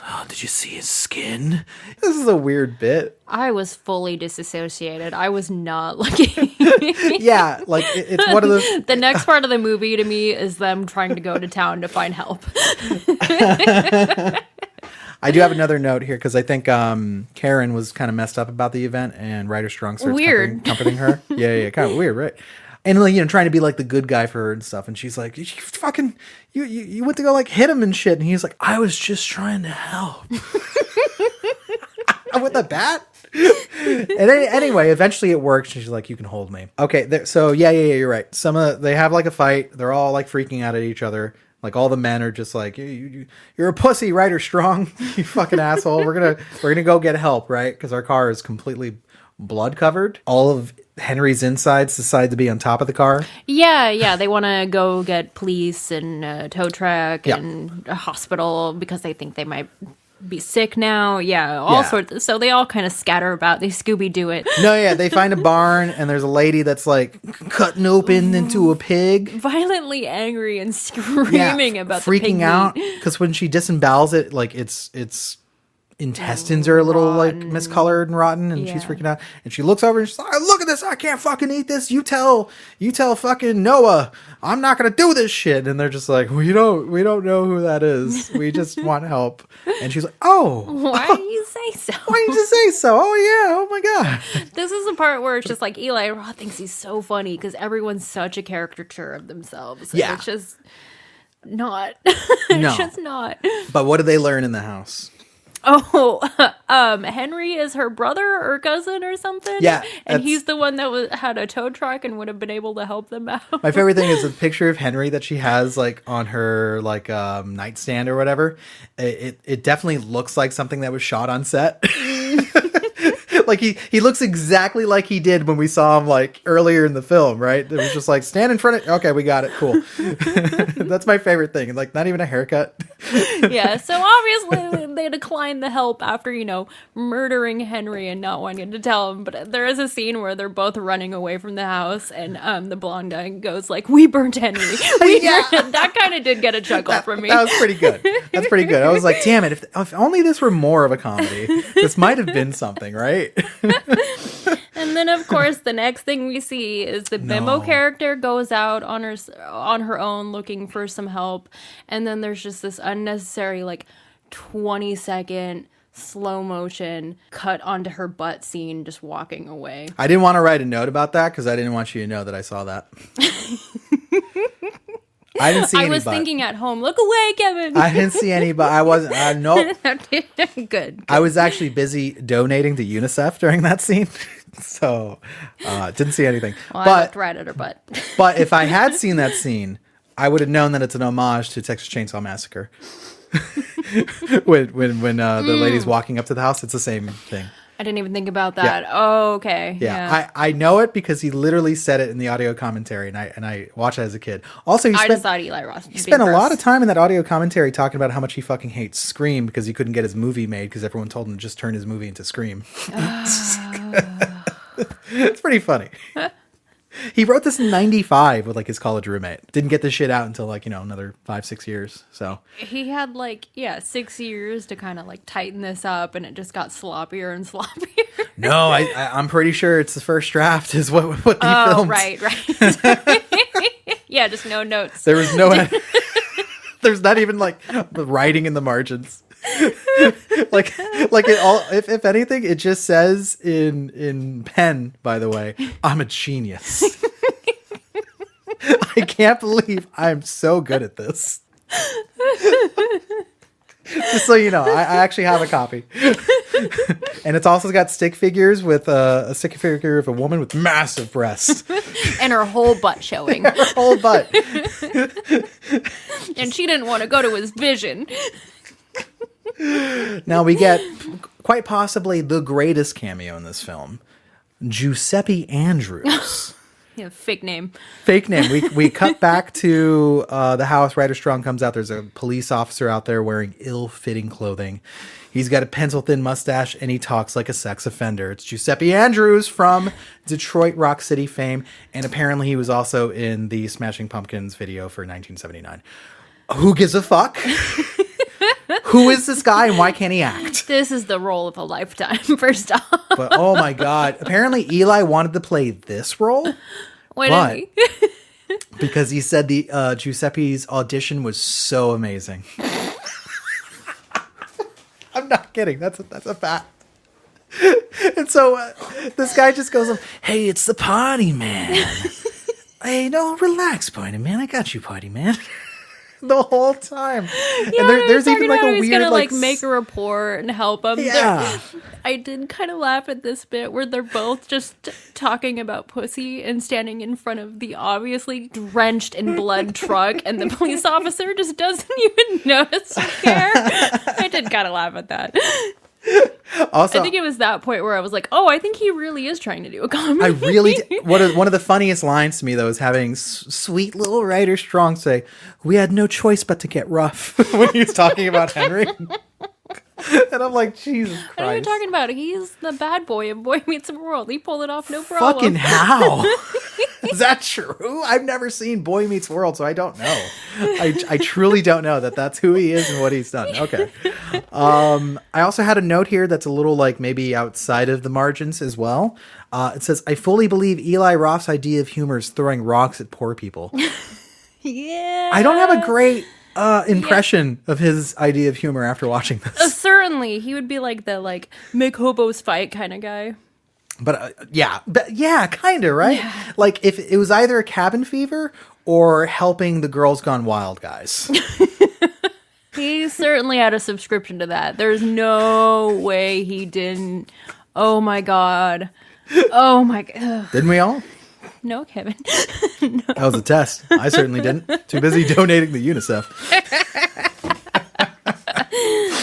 "Oh, did you see his skin?" This is a weird bit. I was fully disassociated. I was not looking. Yeah, like it's one of those. The next part of the movie to me is them trying to go to town to find help. I do have another note here because I think Karen was kind of messed up about the event, and Ryder Strong starts comforting her. Yeah, kind of weird, right? And like, trying to be like the good guy for her and stuff. And she's like, you went to go like hit him and shit. And he's like, "I was just trying to help." With a bat. And anyway, eventually it works. And she's like, "You can hold me." Okay. So yeah, you're right. They have like a fight. They're all like freaking out at each other. Like all the men are just like, "You're a pussy, Ryder Strong. You fucking asshole. We're gonna go get help, right? Because our car is completely blood covered." All of Henry's insides decide to be on top of the car. Yeah. They want to go get police and a tow truck and a hospital because they think they might be sick now. Yeah, all sorts. So they all kind of scatter about. They Scooby-Doo it. No, yeah, they find a barn and there's a lady that's like cutting open into a pig. Violently angry and screaming about the pig freaking out because when she disembowels it, like its intestines are a little like miscolored and rotten, and she's freaking out. And she looks over and she's like, "Look at this! I can't fucking eat this. You tell fucking Noah I'm not gonna do this shit." And they're just like, we don't know who that is. We just want help. And she's like, "Oh, why do you say so? Why did you say so? Oh yeah, oh my god." This is the part where it's just like Eli Roth thinks he's so funny because everyone's such a caricature of themselves. Yeah, it's just not. No. It's just not. But what do they learn in the house? Oh, Henry is her brother or cousin or something. Yeah, and he's the one that had a tow truck and would have been able to help them out. My favorite thing is the picture of Henry that she has like on her like nightstand or whatever. It definitely looks like something that was shot on set. Like he looks exactly like he did when we saw him like earlier in the film, right? It was just like, stand in front of, okay, we got it, cool. That's my favorite thing. Like not even a haircut. Yeah, so obviously they declined the help after, murdering Henry and not wanting to tell him. But there is a scene where they're both running away from the house and the blonde guy goes like, "We burnt Henry." That kind of did get a chuckle from me. That was pretty good. That's pretty good. I was like, damn it, if only this were more of a comedy. This might have been something, right? And then, of course, the next thing we see is the Bimbo character goes out on her own looking for some help. And then there's just this unnecessary, 20-second slow motion cut onto her butt scene just walking away. I didn't want to write a note about that because I didn't want you to know that I saw that. I didn't see any. I was thinking at home, look away, Kevin. I didn't see any, but I wasn't. Nope. Good. I was actually busy donating to UNICEF during that scene, so didn't see anything. Well, I looked right at her butt. But if I had seen that scene, I would have known that it's an homage to Texas Chainsaw Massacre. when the lady's walking up to the house, it's the same thing. I didn't even think about that. Yeah. Oh, okay. Yeah. I know it because he literally said it in the audio commentary, and I watched it as a kid. Also, I just thought Eli Roth. He spent a lot of time in that audio commentary talking about how much he fucking hates Scream because he couldn't get his movie made because everyone told him to just turn his movie into Scream. It's pretty funny. He wrote this in 95 with like his college roommate. Didn't get this shit out until like, another 5-6 years. So he had 6 years to kind of like tighten this up, and it just got sloppier and sloppier. No, I'm pretty sure it's the first draft is what he filmed. Oh, right. Yeah, just no notes. There was no there's not even like the writing in the margins. like it all, if anything, it just says in pen, by the way, I'm a genius. I can't believe I'm so good at this. Just so you know, I actually have a copy. And it's also got stick figures with a stick figure of a woman with massive breasts. And her whole butt showing. Her whole butt. And she didn't want to go to his vision. Now we get quite possibly the greatest cameo in this film, Giuseppe Andrews. Yeah, fake name. Fake name. We cut back to the house. Ryder Strong comes out. There's a police officer out there wearing ill-fitting clothing. He's got a pencil-thin mustache, and he talks like a sex offender. It's Giuseppe Andrews from Detroit Rock City fame, and apparently he was also in the Smashing Pumpkins video for 1979. Who gives a fuck? Who is this guy and why can't he act? This is the role of a lifetime, first off. But oh my God. Apparently Eli wanted to play this role. Why didn't he? Because he said the Giuseppe's audition was so amazing. I'm not kidding. That's a fact. And so this guy just goes, hey, it's the party man. Hey, no, relax, party man. I got you, party man. The whole time. Yeah, and there's even like a weird, he's gonna like make a report and help him. Yeah. I did kind of laugh at this bit where they're both just talking about pussy and standing in front of the obviously drenched in blood truck, and the police officer just doesn't even notice or care. I did kind of laugh at that. Also, I think it was that point where I was like, oh, I think he really is trying to do a comedy. I really one of the funniest lines to me, though, is having sweet little Ryder Strong say, we had no choice but to get rough when he was talking about Henry. And I'm like, Jesus Christ. What are you talking about? He's the bad boy of Boy Meets World. He pulled it off no problem. Fucking how? Is that true? I've never seen Boy Meets World, so I don't know. I truly don't know that's who he is and what he's done. Okay. I also had a note here that's a little like maybe outside of the margins as well. It says, I fully believe Eli Roth's idea of humor is throwing rocks at poor people. Yeah. I don't have a great impression of his idea of humor after watching this. Certainly. He would be like the make hobos fight kind of guy. But yeah, kind of, right? Yeah. Like if it was either a Cabin Fever or helping the Girls Gone Wild guys. He certainly had a subscription to that. There's no way he didn't. Oh my God. Oh my God. Didn't we all? No, Kevin. No. That was a test. I certainly didn't. Too busy donating to UNICEF.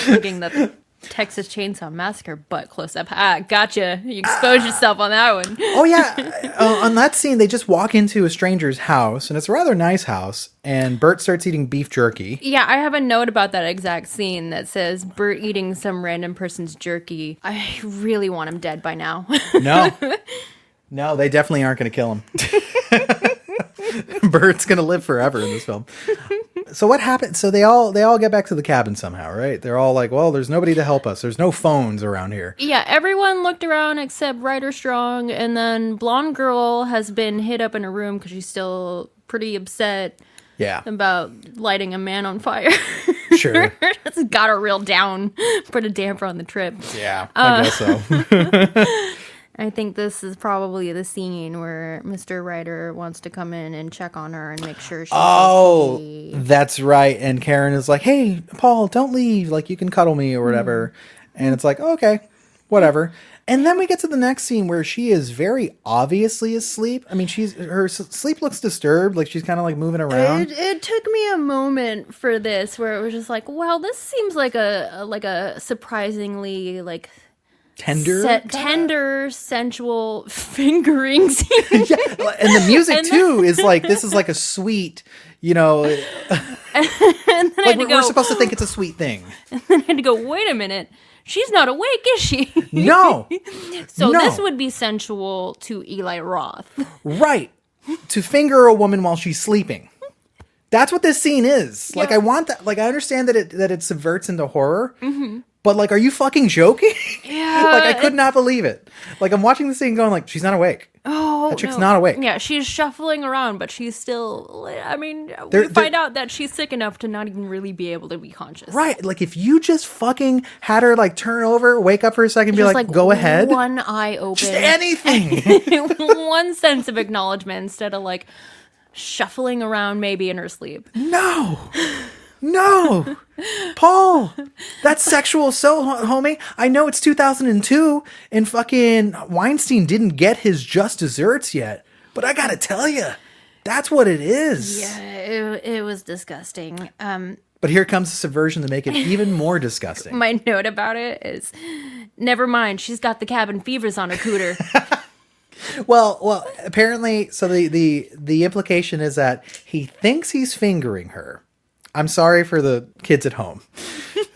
Looking at the Texas Chainsaw Massacre butt close up. Ah, gotcha. You exposed yourself on that one. Oh, yeah. On that scene, they just walk into a stranger's house, and it's a rather nice house, and Bert starts eating beef jerky. Yeah, I have a note about that exact scene that says Bert eating some random person's jerky. I really want him dead by now. No, they definitely aren't going to kill him. Bert's going to live forever in this film. So what happened? So they all get back to the cabin somehow, right? They're all like, well, there's nobody to help us. There's no phones around here. Yeah, everyone looked around except Ryder Strong, and then Blonde Girl has been hid up in a room because she's still pretty upset about lighting a man on fire. Sure. It's got her real down, put a damper on the trip. Yeah, I guess so. I think this is probably the scene where Mr. Ryder wants to come in and check on her and make sure she's okay. That's right. And Karen is like, hey, Paul, don't leave. Like, you can cuddle me or whatever. And it's like, okay, whatever. And then we get to the next scene where she is very obviously asleep. I mean, her sleep looks disturbed. Like, she's kind of like moving around. It took me a moment for this where it was just like, well, this seems like a surprisingly like tender, sensual fingering scene. Yeah, and the music too is like, this is like a sweet, you know, And then like we're supposed to think it's a sweet thing. And then I had to go, wait a minute. She's not awake, is she? No. So No. this would be sensual to Eli Roth. Right. To finger a woman while she's sleeping. That's what this scene is. Like, I want that. Like, I understand that it subverts into horror. But, like, are you fucking joking? Yeah. Like, I could not believe it. Like, I'm watching the scene going like, she's not awake. Oh, that chick's not awake. Yeah, she's shuffling around, but she's still, I mean, we find out that she's sick enough to not even really be able to be conscious. Right. Like, if you just fucking had her, like, turn over, wake up for a second, be like, go ahead. One eye open. Just anything. One sense of acknowledgement instead of, like, shuffling around maybe in her sleep. No, Paul, that's sexual assault, homie. I know it's 2002 and fucking Weinstein didn't get his just desserts yet, but I gotta tell you, that's what it is. Yeah, it was disgusting. But here comes the subversion to make it even more disgusting. My note about it is, never mind, she's got the cabin fevers on her cooter. Well, apparently, so the implication is that he thinks he's fingering her. I'm sorry for the kids at home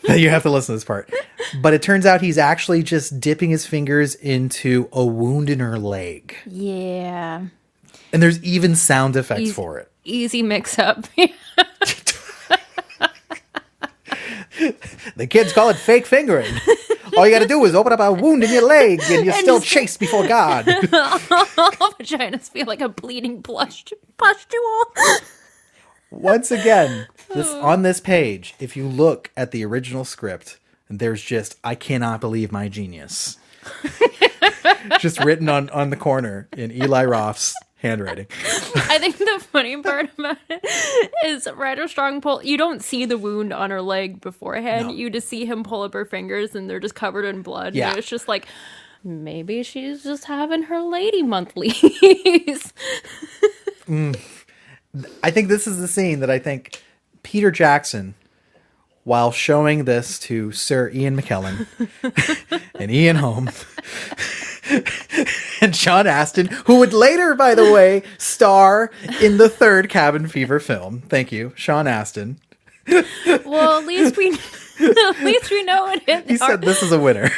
that you have to listen to this part. But it turns out he's actually just dipping his fingers into a wound in her leg. Yeah. And there's even sound effects for it. Easy mix up. The kids call it fake fingering. All you got to do is open up a wound in your leg and you're still chaste before God. Vaginas feel like a bleeding pustule. Once again, on this page, if you look at the original script, there's just, I cannot believe my genius. Just written on the corner in Eli Roth's handwriting. I think the funny part about it is Ryder Strong you don't see the wound on her leg beforehand. No. You just see him pull up her fingers and they're just covered in blood. Yeah. And it's just like, maybe she's just having her lady monthlies. I think this is the scene that I think Peter Jackson, while showing this to Sir Ian McKellen and Ian Holm and Sean Astin, who would later, by the way, star in the third Cabin Fever film. Thank you, Sean Astin. Well, at least we know it. He said this is a winner.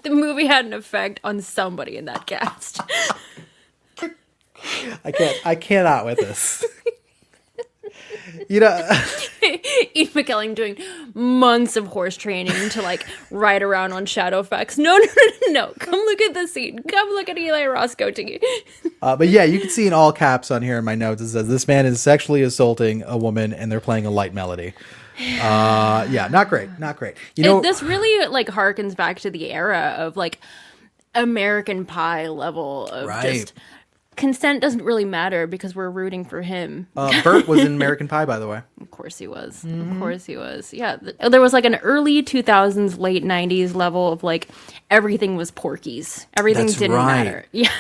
The movie had an effect on somebody in that cast. I cannot with this. You know, Ian McKellen doing months of horse training to like ride around on shadow effects. No. Come look at the scene. Come look at Eli Roth goatee. But yeah, you can see in all caps on here in my notes, it says this man is sexually assaulting a woman and they're playing a light melody. Yeah, not great. You know, this really like harkens back to the era of like American Pie level of just consent doesn't really matter because we're rooting for him. Bert was in American Pie, by the way. Of course he was. Mm-hmm. Of course he was. Yeah. There was like an early 2000s, late 90s level of like everything was Porky's. Everything didn't matter. Yeah.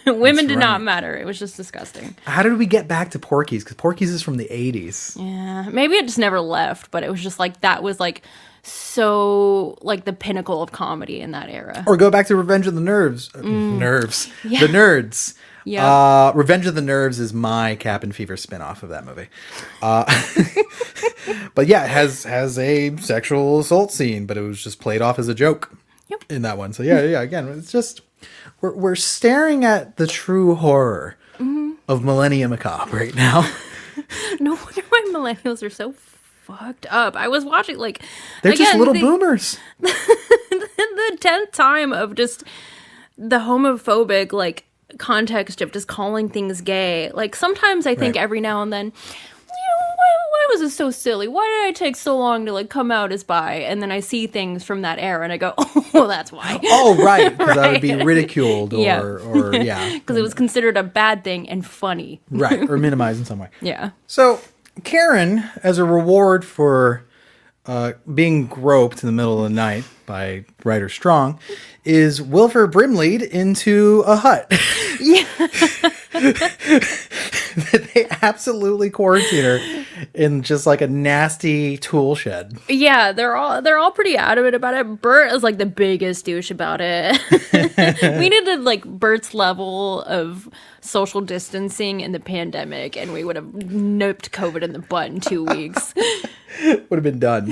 Women did not matter. It was just disgusting. How did we get back to Porky's? Because Porky's is from the 80s. Yeah. Maybe it just never left, but it was just like that was like so like the pinnacle of comedy in that era. Or go back to Revenge of the Nerves. Nerves. Yeah. The Nerds. Yeah. Revenge of the Nerves is my Cabin Fever spinoff of that movie. But yeah, it has a sexual assault scene, but it was just played off as a joke in that one. So yeah, again, it's just we're staring at the true horror of Millennia Macabre right now. No wonder why millennials are so fucked up. I was watching like they're just little boomers. The 10th time of just the homophobic like context of just calling things gay. Like sometimes I think every now and then, why was it so silly? Why did I take so long to like come out as bi? And then I see things from that era and I go, oh, that's why. Oh, right. Because I would be ridiculed or because it was considered a bad thing and funny. Right. Or minimized in some way. Yeah. So Karen, as a reward for being groped in the middle of the night by Ryder Strong, is Wilford Brimley'd into a hut. Yeah. They absolutely quarantine her in just like a nasty tool shed. Yeah, they're all pretty adamant about it. Bert is like the biggest douche about it. We needed like Bert's level of social distancing in the pandemic, and we would have noped COVID in the butt in 2 weeks. Would have been done.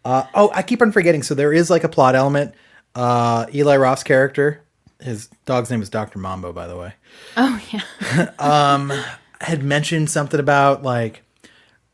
I keep on forgetting. So there is like a plot element. Eli Roth's character, his dog's name is Dr. Mambo, by the way. Oh yeah. Had mentioned something about like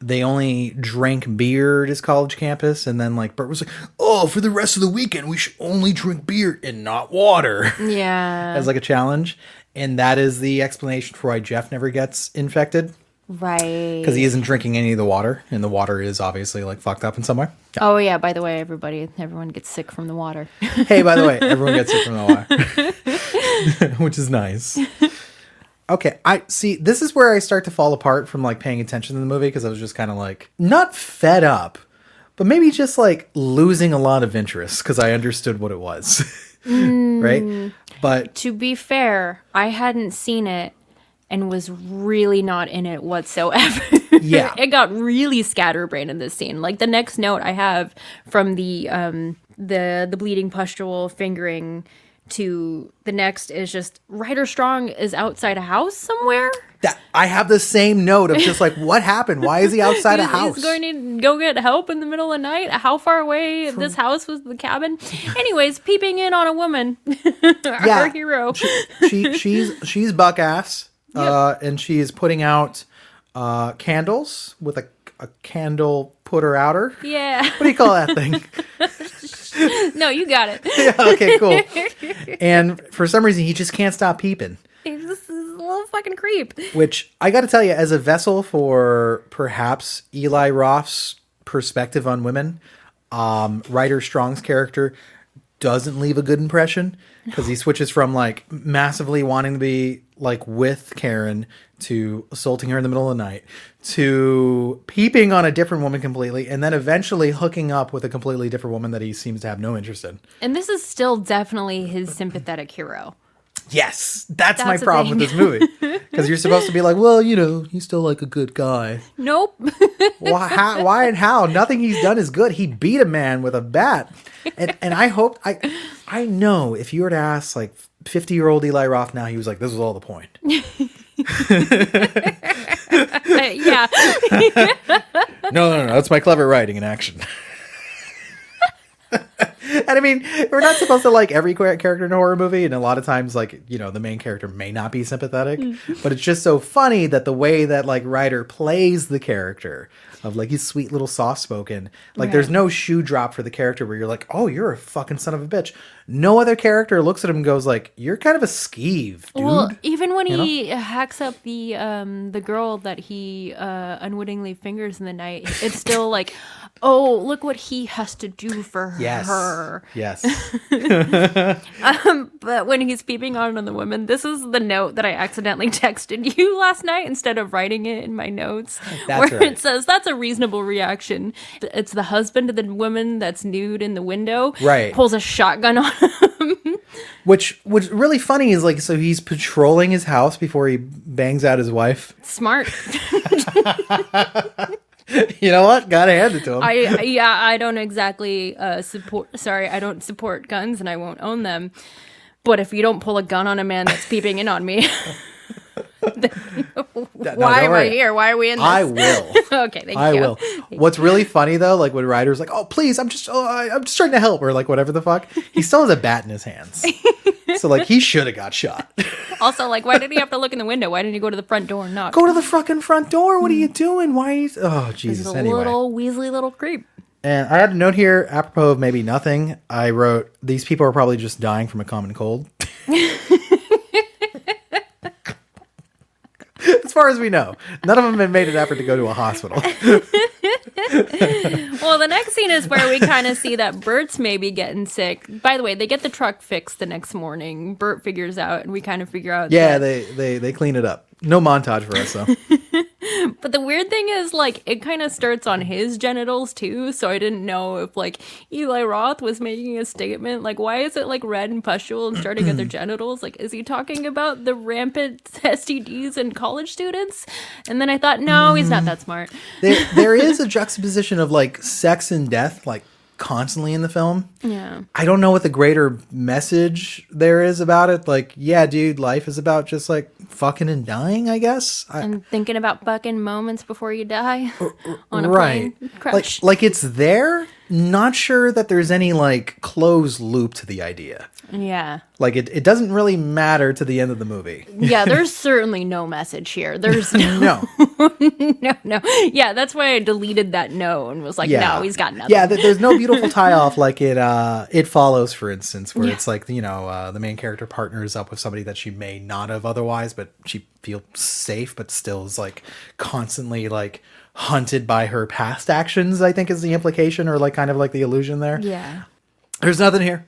they only drank beer at his college campus, and then like Bert was like, "Oh, for the rest of the weekend, we should only drink beer and not water." Yeah. As like a challenge, and that is the explanation for why Jeff never gets infected. Right. Because he isn't drinking any of the water, and the water is obviously like fucked up in some way. Yeah. Oh yeah. By the way, everyone gets sick from the water. Hey, by the way, everyone gets sick from the water, which is nice. Okay, I see. This is where I start to fall apart from like paying attention to the movie, because I was just kind of like not fed up, but maybe just like losing a lot of interest because I understood what it was, right? But To be fair, I hadn't seen it and was really not in it whatsoever. Yeah. It got really scatterbrained in this scene. Like the next note I have from the bleeding pustule fingering to the next is just Ryder Strong is outside a house somewhere. that I have the same note of just like, what happened? Why is he outside a house? He's going to go get help in the middle of the night. How far away this house was the cabin? Anyways, peeping in on a woman. Our hero. She's buck ass. And she is putting out candles with a candle putter outer. Yeah. What do you call that thing? No, you got it. Yeah, okay, cool. And for some reason, he just can't stop peeping. He's just a little fucking creep. Which, I got to tell you, as a vessel for perhaps Eli Roth's perspective on women, Ryder Strong's character doesn't leave a good impression, because he switches from like massively wanting to be like with Karen to assaulting her in the middle of the night to peeping on a different woman completely, and then eventually hooking up with a completely different woman that he seems to have no interest in. And this is still definitely his sympathetic hero. Yes, that's my the problem with thing. this movie. Because you're supposed to be like, well, you know, he's still like a good guy. Nope. Why and how? Nothing he's done is good. He beat a man with a bat. And I hope, I know if you were to ask like 50-year-old Eli Roth now, he was like, this was all the point. Yeah. No, that's my clever writing in action. And I mean, we're not supposed to like every character in a horror movie, and a lot of times, like, you know, the main character may not be sympathetic, but it's just so funny that the way that like Ryder plays the character of like he's sweet little soft spoken, like Right. there's no shoe drop for the character where you're like, oh, you're a fucking son of a bitch. No other character looks at him and goes like, you're kind of a skeeve, dude. Well, even when he hacks up the girl that he unwittingly fingers in the night, it's still like, oh, look what he has to do for her. Yes. But when he's peeping on the woman, this is the note that I accidentally texted you last night instead of writing it in my notes. That's where right. it says, that's a reasonable reaction. It's the husband of the woman that's nude in the window. Right. Pulls a shotgun on him. What's really funny is like, so he's patrolling his house before he bangs out his wife. Smart. You know what? Gotta hand it to him. I don't exactly support. Sorry, I don't support guns, and I won't own them. But if you don't pull a gun on a man that's peeping in on me, then why am I here? Why are we in this? I will. Okay, thank you. I will. What's really funny though, like when Ryder's like, "Oh, please, I'm just trying to help," or like whatever the fuck, he still has a bat in his hands. So like he should have got shot. Also, like, why did he have to look in the window? Why didn't he go to the front door and knock? Go to the fucking front door. What are you doing? Why? Oh He's Jesus. a Anyway. little Weasley little creep. And I had a note here, apropos of maybe nothing. I wrote, these people are probably just dying from a common cold. As far as we know, none of them have made an effort to go to a hospital. Well, the next scene is where we kind of see that Bert's maybe getting sick. By the way, they get the truck fixed the next morning. Bert figures out, and we kind of figure out Yeah, that they clean it up. No montage for us, though. But the weird thing is, like, it kind of starts on his genitals too, so I didn't know if, like, Eli Roth was making a statement. Like, why is it, like, red and pustule and starting at their genitals? Like, is he talking about the rampant STDs in college students? And then I thought, no, he's not that smart. There is a juxtaposition of, like, sex and death, like, constantly in the film. Yeah. I don't know what the greater message there is about it. Like, yeah, dude, life is about just like fucking and dying, I guess. And thinking about fucking moments before you die on a right. plane crash. Like it's there. Not sure that there's any like closed loop to the idea. Yeah. Like it doesn't really matter to the end of the movie. Yeah, there's certainly no message here. There's no. No. Yeah, that's why I deleted that no and was like, no, he's got nothing. Yeah, there's no beautiful tie-off like It Follows, for instance, where it's like, the main character partners up with somebody that she may not have otherwise, but she feels safe, but still is like constantly like hunted by her past actions, I think is the implication or like kind of like the illusion there. Yeah. There's nothing here.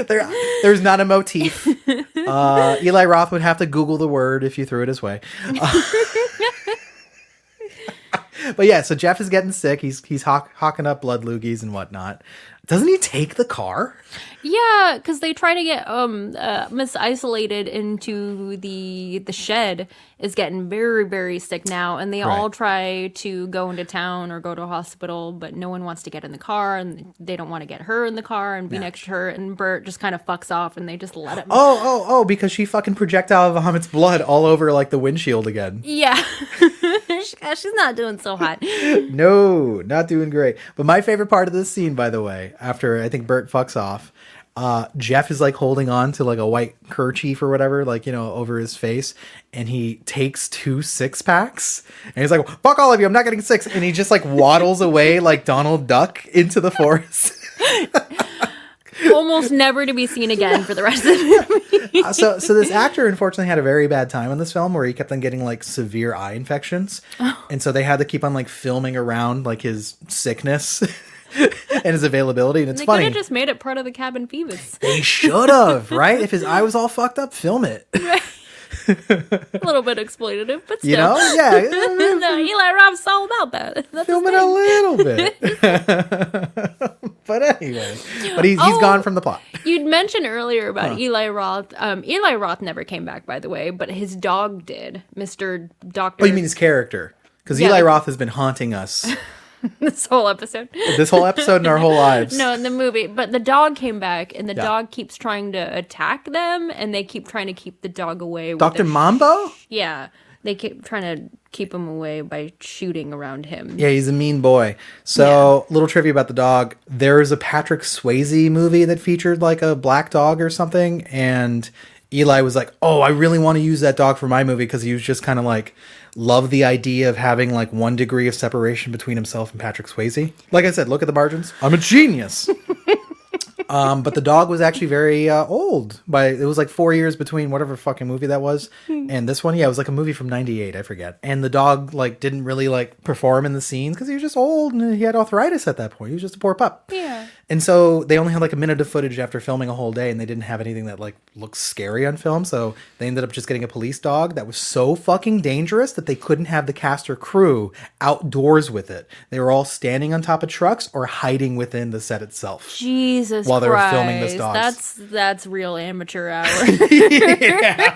There's not a motif. Eli Roth would have to Google the word if you threw it his way. But yeah, so Jeff is getting sick. He's hawking up blood loogies and whatnot. Doesn't he take the car? Yeah, because they try to get Miss Isolated into the shed is getting very, very sick now, and they all try to go into town or go to a hospital, but no one wants to get in the car, and they don't want to get her in the car and be next to her, and Bert just kind of fucks off, and they just let him. Oh, because she fucking projectile vomits blood all over like the windshield again. Yeah. She's not doing so hot. No, not doing great. But my favorite part of this scene, by the way, after I think Bert fucks off, Jeff is like holding on to like a white kerchief or whatever, like, over his face. And he takes 2 6-packs and he's like, fuck all of you, I'm not getting 6. And he just like waddles away like Donald Duck into the forest. Almost never to be seen again for the rest of the movie. So this actor unfortunately had a very bad time in this film where he kept on getting like severe eye infections. And so they had to keep on like filming around like his sickness and his availability. And it's funny. They could have just made it part of the cabin fever. They should have, right? If his eye was all fucked up, film it. A little bit exploitative, but still. Yeah. No, Eli Roth's all about that. That's film it a little bit. But anyway, he's gone from the plot. You'd mentioned earlier about Eli Roth. Eli Roth never came back, by the way, but his dog did, Mr. Doctor. Oh, you mean his character? Because Eli Roth has been haunting us. This whole episode. This whole episode and our whole lives. No, in the movie. But the dog came back, and the dog keeps trying to attack them, and they keep trying to keep the dog away. Dr. Mambo? Yeah. They keep trying to keep him away by shooting around him. Yeah, he's a mean boy. So, little trivia about the dog. There's a Patrick Swayze movie that featured like a black dog or something, and Eli was like, oh, I really want to use that dog for my movie because he was just kind of like, love the idea of having like 1 degree of separation between himself and Patrick Swayze. Like I said, look at the margins. I'm a genius. But the dog was actually very old. It was like 4 years between whatever fucking movie that was and this one. Yeah, it was like a movie from '98. I forget. And the dog like didn't really like perform in the scenes because he was just old and he had arthritis at that point. He was just a poor pup. Yeah. And so they only had like a minute of footage after filming a whole day, and they didn't have anything that like looked scary on film. So they ended up just getting a police dog that was so fucking dangerous that they couldn't have the cast or crew outdoors with it. They were all standing on top of trucks or hiding within the set itself. Jesus while they were Christ. filming this dog. That's real amateur hour.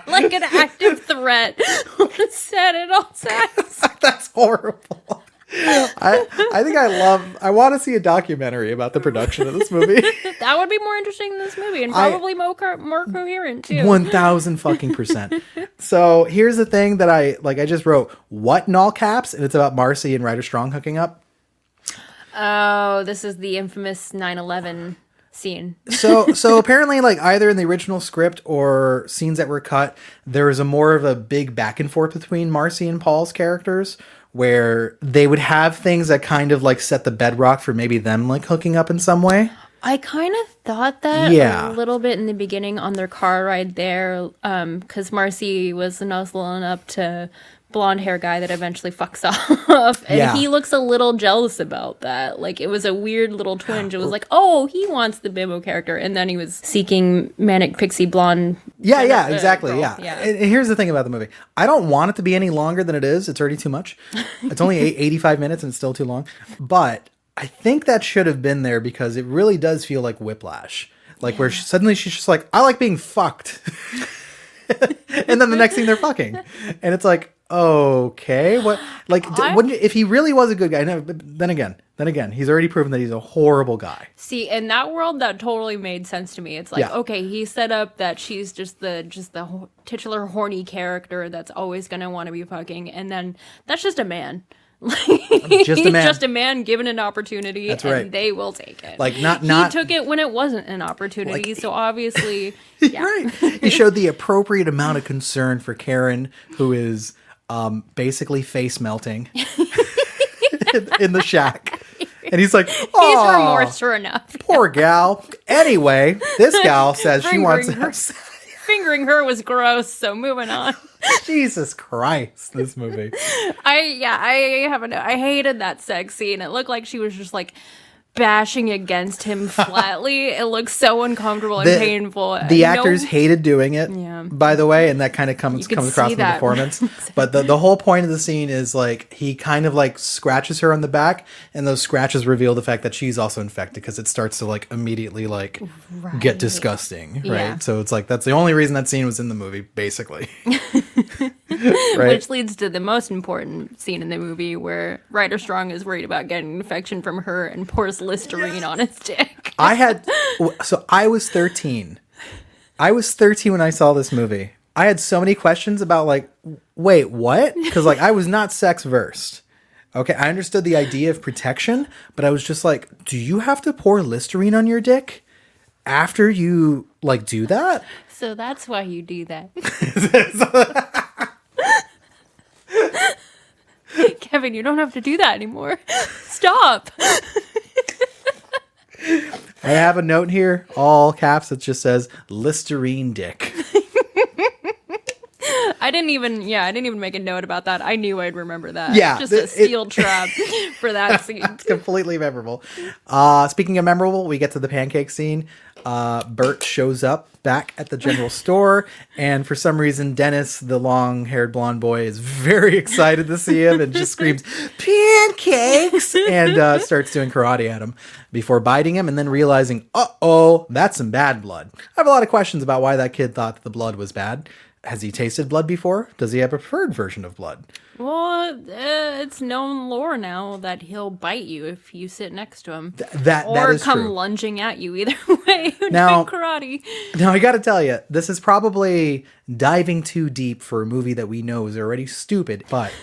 Like an active threat on set at all times. That's horrible. I think I want to see a documentary about the production of this movie. That would be more interesting than this movie, and probably more coherent too. 1,000 fucking %. So here's the thing that I just wrote what in all caps, and it's about Marcy and Ryder Strong hooking up. Oh, this is the infamous 9/11 scene. So apparently, like either in the original script or scenes that were cut, there was a more of a big back and forth between Marcy and Paul's characters, where they would have things that kind of like set the bedrock for maybe them like hooking up in some way. I kind of thought that Yeah. a little bit in the beginning on their car ride there, because Marcy was nuzzling up to blonde hair guy that eventually fucks off, and Yeah. he looks a little jealous about that. Like, it was a weird little twinge. It was like, oh, he wants the bimbo character, and then he was seeking manic pixie blonde. Yeah, exactly. girl. Yeah. And here's the thing about the movie. I don't want it to be any longer than it is. It's already too much. It's only 85 minutes and it's still too long. But I think that should have been there because it really does feel like Whiplash. Like where suddenly she's just like, I like being fucked. And then the next thing they're fucking. And it's like, okay, what? Like, wouldn't you, if he really was a good guy? No, but then again, he's already proven that he's a horrible guy. See, in that world, that totally made sense to me. It's like, Yeah. okay, he set up that she's just the titular horny character that's always gonna want to be fucking, and then that's just a man. Just a man. Just a man given an opportunity, That's and right. they will take it. Like, not he took it when it wasn't an opportunity. So obviously, yeah. Right. He showed the appropriate amount of concern for Karen, who is basically face melting in the shack. And he's like, He's oh, remorseful enough. poor gal. Anyway, this gal says she wants to have sex. Fingering her was gross. So moving on. Jesus Christ, this movie. I haven't. I hated that sex scene. It looked like she was just like bashing against him flatly. It looked so uncomfortable and painful. The actors hated doing it, Yeah. by the way, and that kind of comes could across see in the that. performance. But the whole point of the scene is like he kind of like scratches her on the back, and those scratches reveal the fact that she's also infected because it starts to like immediately like get disgusting, right? Yeah. So it's like that's the only reason that scene was in the movie, basically. Right? Which leads to the most important scene in the movie where Ryder Strong is worried about getting an infection from her and pours Listerine on his dick. I was 13. I was 13 when I saw this movie. I had so many questions about like, wait, what? Because like I was not sex versed. Okay, I understood the idea of protection, but I was just like, do you have to pour Listerine on your dick after you like do that? So that's why you do that. Kevin, you don't have to do that anymore. Stop. I have a note here, all caps, that just says Listerine dick. I didn't even make a note about that. I knew I'd remember that. Yeah, Just a steel trap for that scene. It's completely memorable. Speaking of memorable, we get to the pancake scene. Bert shows up back at the general store, and for some reason, Dennis, the long-haired blonde boy, is very excited to see him and just screams, "Pancakes!" and starts doing karate at him before biting him and then realizing, uh-oh, that's some bad blood. I have a lot of questions about why that kid thought that the blood was bad. Has he tasted blood before? Does he have a preferred version of blood? Well, it's known lore now that he'll bite you if you sit next to him. That or is come true. lunging at you either way. Now- Doing karate. Now, I got to tell you, this is probably diving too deep for a movie that we know is already stupid, but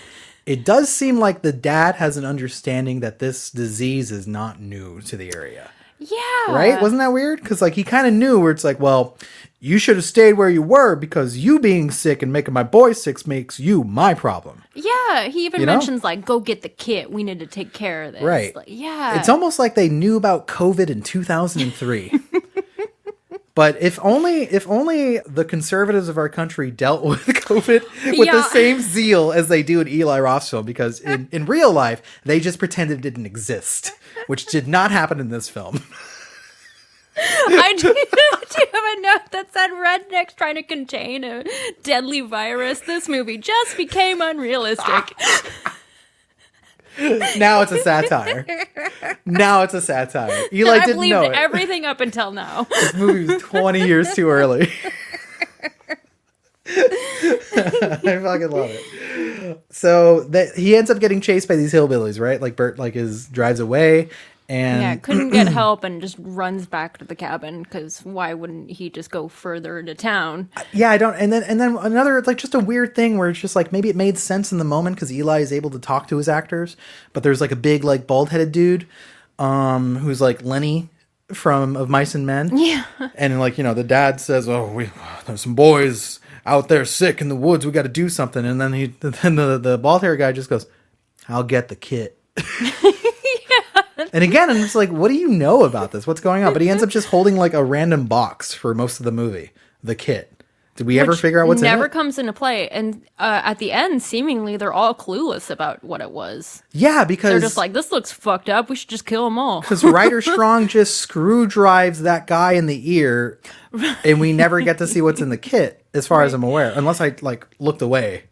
it does seem like the dad has an understanding that this disease is not new to the area. Yeah. Right? Wasn't that weird? Because like he kind of knew where it's like, well, you should have stayed where you were because you being sick and making my boy sick makes you my problem. Yeah, he even You know? mentions like, "Go get the kit. We need to take care of this." Right. Like, yeah. It's almost like they knew about COVID in 2003. But if only the conservatives of our country dealt with COVID with the Yeah. same zeal as they do in Eli Roth's film, because in real life, they just pretended it didn't exist, which did not happen in this film. I do have a note that said rednecks trying to contain a deadly virus. This movie just became unrealistic. Now it's a satire. Eli I didn't believed know it. everything up until now. This movie was 20 years too early. I fucking love it. So he ends up getting chased by these hillbillies, right? Like Bert drives away. And Yeah, couldn't get help and just runs back to the cabin because why wouldn't he just go further into town? yeah, I don't. And then another like just a weird thing where it's just like maybe it made sense in the moment because Eli is able to talk to his actors, but there's like a big like bald headed dude, who's like Lenny from Of Mice and Men. Yeah. And like the dad says, "Oh, there's some boys out there sick in the woods. We got to do something." And then the bald haired guy just goes, "I'll get the kit." And again, I'm just like, what do you know about this? What's going on? But he ends up just holding like a random box for most of the movie, the kit. Did we ever figure out what's in it? Never comes into play. And at the end, seemingly, they're all clueless about what it was. Yeah, because... They're just like, this looks fucked up. We should just kill them all. Because Ryder Strong just screw drives that guy in the ear, and we never get to see what's in the kit, as far as I'm aware. Unless I, like, looked away.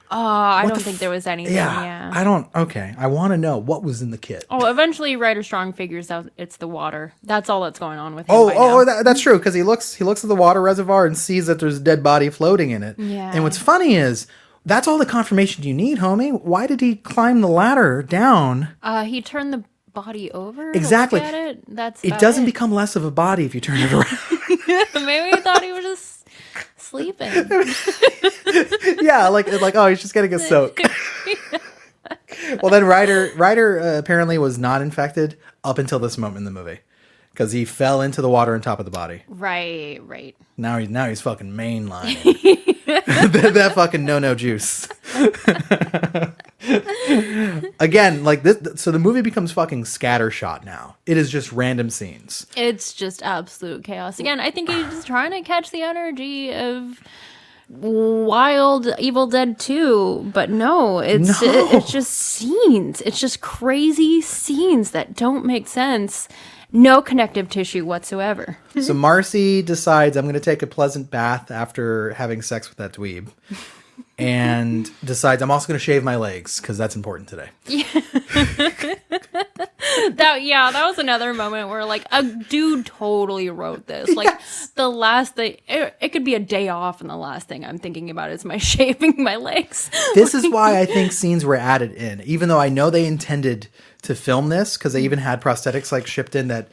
I don't think there was anything. Yeah. I don't... Okay. I want to know what was in the kit. Oh, eventually Ryder Strong figures out it's the water. That's all that's going on with him. Now. That's true. Because he looks at the water reservoir and sees that there's a dead body floating in it. Yeah. And what's funny is that's all the confirmation you need, homie. Why did he climb the ladder down? He turned the body over. Exactly. To look at it. It doesn't become less of a body if you turn it around. Maybe he thought he was just sleeping. Yeah, like oh, he's just getting a soak. Well, then Ryder apparently was not infected up until this moment in the movie, because he fell into the water on top of the body. Right. Now he's fucking mainlining that fucking no juice. Again, like this, so the movie becomes fucking scattershot now. It is just random scenes. It's just absolute chaos. Again, I think he's just trying to catch the energy of Wild Evil Dead 2, but no, it's just scenes. It's just crazy scenes that don't make sense. No connective tissue whatsoever. So Marcy decides, I'm going to take a pleasant bath after having sex with that dweeb. And decides I'm also going to shave my legs because that's important today. That was another moment where like a dude totally wrote this. Like the last thing, it could be a day off, and the last thing I'm thinking about is my shaving my legs. This is why I think scenes were added in, even though I know they intended to film this, because they even had prosthetics like shipped in that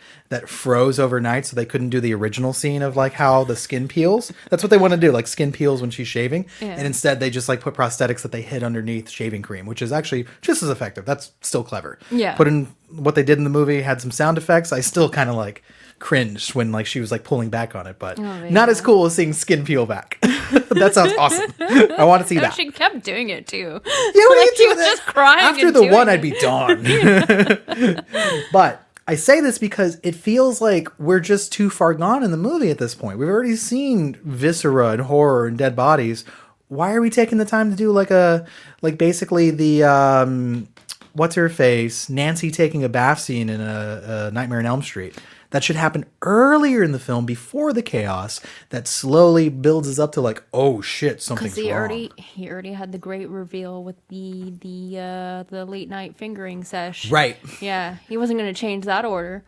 froze overnight, so they couldn't do the original scene of like how the skin peels. That's what they want to do, like skin peels when she's shaving, and instead they just like put prosthetics that they hid underneath shaving cream, which is actually just as effective. That's still clever. Yeah. Put in what they did in the movie, had some sound effects. I still kind of like cringed when like she was like pulling back on it, but not as cool as seeing skin peel back. That sounds awesome. I want to see that. She kept doing it too. Yeah, what like she was just crying after and the doing one, it. I'd be done. But I say this because it feels like we're just too far gone in the movie at this point. We've already seen viscera and horror and dead bodies. Why are we taking the time to do like basically the what's her face Nancy taking a bath scene in a Nightmare on Elm Street? That should happen earlier in the film, before the chaos that slowly builds us up to like, oh shit, something's wrong. He already had the great reveal with the late night fingering sesh. Right. Yeah, he wasn't going to change that order.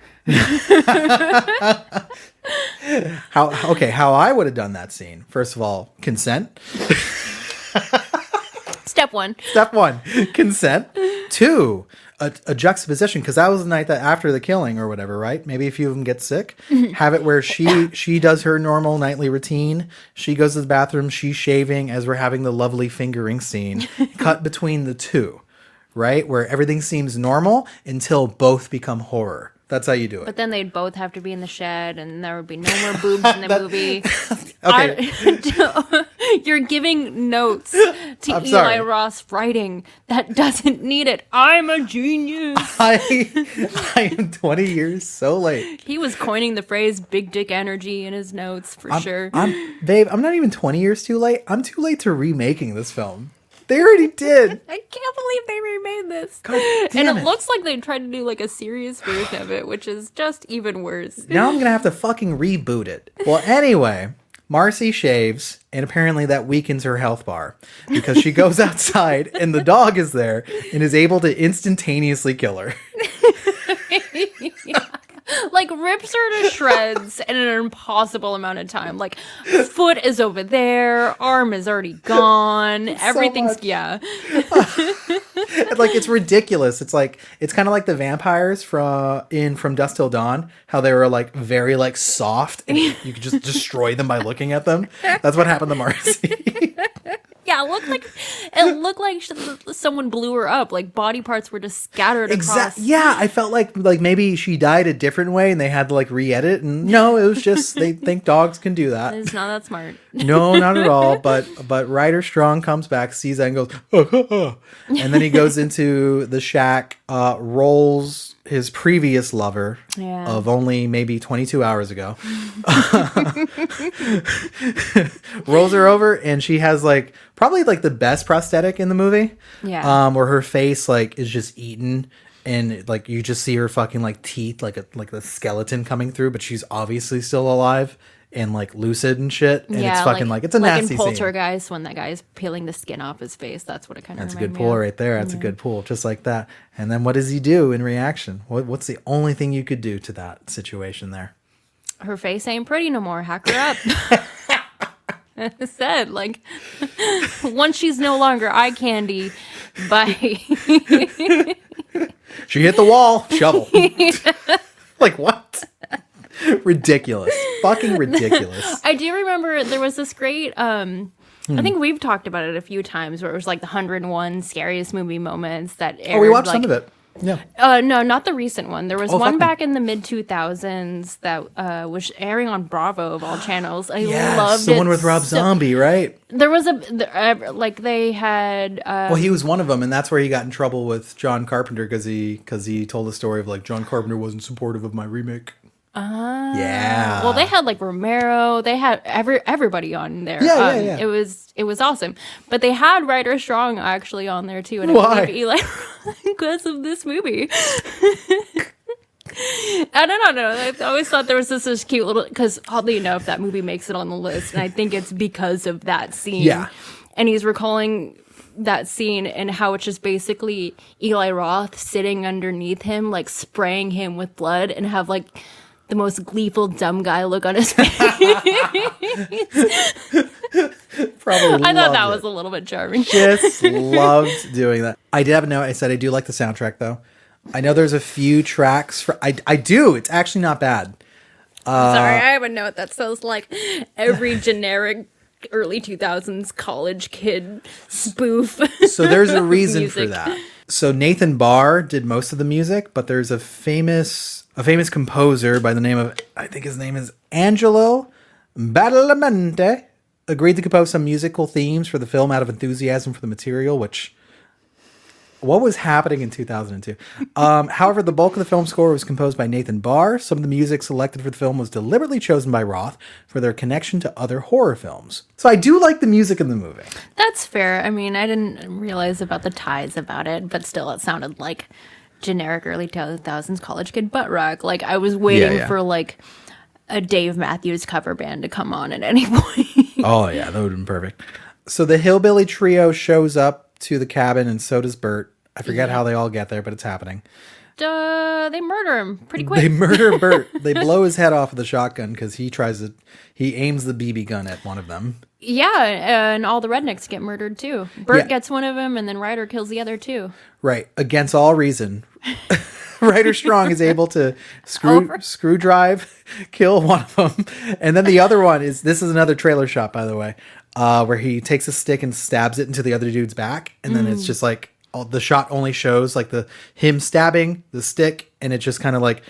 How I would have done that scene. First of all, consent. Step one, consent. 2, a juxtaposition, because that was the night that after the killing or whatever, right? Maybe a few of them get sick. Have it where she does her normal nightly routine. She goes to the bathroom. She's shaving as we're having the lovely fingering scene. Cut between the two, right? Where everything seems normal until both become horror. That's how you do it. but then they'd both have to be in the shed, and there would be no more boobs in the movie. Okay. You're giving notes to Eli Roth's writing that doesn't need it. I'm a genius. I am 20 years so late. He was coining the phrase "big dick energy" in his notes for sure. Babe, I'm not even 20 years too late. I'm too late to remaking this film. They already did. I can't believe they remade this. God and damn it looks like they tried to do like a serious version of it, which is just even worse. Now I'm going to have to fucking reboot it. Well, anyway, Marcy shaves, and apparently that weakens her health bar, because she goes outside and the dog is there and is able to instantaneously kill her. Like rips her to shreds in an impossible amount of time. Like foot is over there, arm is already gone, everything's Like, it's ridiculous. It's like, it's kind of like the vampires from Dusk Till Dawn, how they were like very like soft and you could just destroy them by looking at them. That's what happened to Marcy. Yeah, it looked like someone blew her up. Like body parts were just scattered across. Yeah, I felt like maybe she died a different way and they had to like re-edit. And no, it was just they think dogs can do that. It's not that smart. No, not at all. But Ryder Strong comes back, sees that, and goes, and then he goes into the shack, rolls his previous lover of only maybe 22 hours ago, rolls her over, and she has like probably like the best prosthetic in the movie. Yeah. Where her face like is just eaten. And like you just see her fucking like teeth, like the skeleton coming through, but she's obviously still alive and like lucid and shit. And it's fucking like it's a nasty in scene. Poltergeist when that guy's peeling the skin off his face. That's what it kind of. That's a good pull right there. That's a good pull, just like that. And then what does he do in reaction? What's the only thing you could do to that situation there? Her face ain't pretty no more. Hack her up. I said, like, once she's no longer eye candy, bye. She hit the wall. Shovel. Like, what? Ridiculous. Fucking ridiculous. I do remember there was this great, I think we've talked about it a few times, where it was like the 101 scariest movie moments that aired. Oh, we watched some of it. Yeah. No, not the recent one. There was one back in the mid 2000s that was airing on Bravo of all channels. I loved it. The one with Rob Zombie, right? There was they had. Well, he was one of them, and that's where he got in trouble with John Carpenter because he told the story of like John Carpenter wasn't supportive of my remake. Yeah. Well, they had like Romero. They had everybody on there. Yeah. It was awesome. But they had Ryder Strong actually on there too. And Why? I believe Eli because of this movie. I don't know. I always thought there was this cute little, because oddly enough, that movie makes it on the list, and I think it's because of that scene. Yeah. And he's recalling that scene and how it's just basically Eli Roth sitting underneath him, like spraying him with blood, and have like the most gleeful dumb guy look on his face. Probably. I thought that was a little bit charming. Just loved doing that. I did have a note. I said I do like the soundtrack though. I know there's a few tracks for. I do. It's actually not bad. Sorry, I have a note that says like every generic early 2000s college kid spoof. So there's a reason for that. So Nathan Barr did most of the music, but there's a famous composer by the name of, I think his name is Angelo Badalamenti, agreed to compose some musical themes for the film out of enthusiasm for the material, what was happening in 2002? However, the bulk of the film score was composed by Nathan Barr. Some of the music selected for the film was deliberately chosen by Roth for their connection to other horror films. So I do like the music in the movie. That's fair. I mean, I didn't realize about the ties about it, but still it sounded like generic early 2000s college kid butt rock. Like I was waiting for like a Dave Matthews cover band to come on at any point. Oh yeah, that would have been perfect. So the hillbilly trio shows up to the cabin, and so does Bert. I forget how they all get there, but it's happening. They murder him pretty quick. They murder Bert. They blow his head off with a shotgun because he aims the BB gun at one of them. Yeah, and all the rednecks get murdered too. Bert gets one of them, and then Ryder kills the other two. Right, against all reason. Ryder Strong is able to screw drive, kill one of them, and then the other one is, this is another trailer shot, by the way, where he takes a stick and stabs it into the other dude's back, and then it's just like the shot only shows like him stabbing the stick, and it just kind of like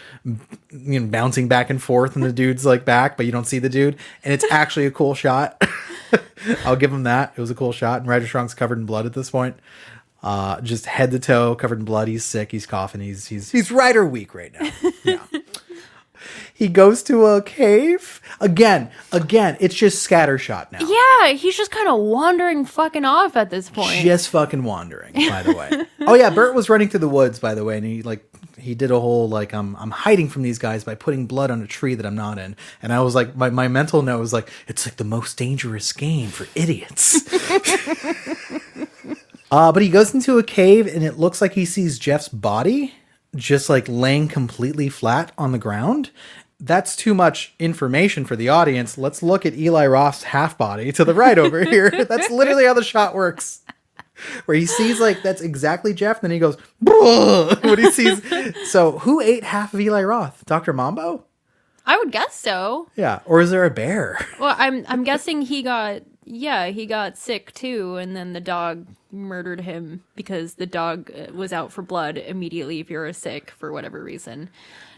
bouncing back and forth in the dude's like back, but you don't see the dude, and it's actually a cool shot. I'll give him that. It was a cool shot, and Ryder Strong's covered in blood at this point. Just head to toe, covered in blood. He's sick. He's coughing. He's Ryder weak right now. Yeah. He goes to a cave again. It's just scattershot now. Yeah, he's just kind of wandering fucking off at this point. Just fucking wandering, by the way. Oh yeah, Bert was running through the woods, by the way, and he did a whole like I'm hiding from these guys by putting blood on a tree that I'm not in. And I was like, my mental note was like, it's like the most dangerous game for idiots. But he goes into a cave, and it looks like he sees Jeff's body just like laying completely flat on the ground. That's too much information for the audience. Let's look at Eli Roth's half body to the right over here. That's literally how the shot works. Where he sees like, that's exactly Jeff. Then he goes, when he sees. So who ate half of Eli Roth? Dr. Mambo? I would guess so. Yeah. Or is there a bear? Well, I'm guessing he got Yeah, he got sick too, and then the dog murdered him because the dog was out for blood immediately if you're sick for whatever reason.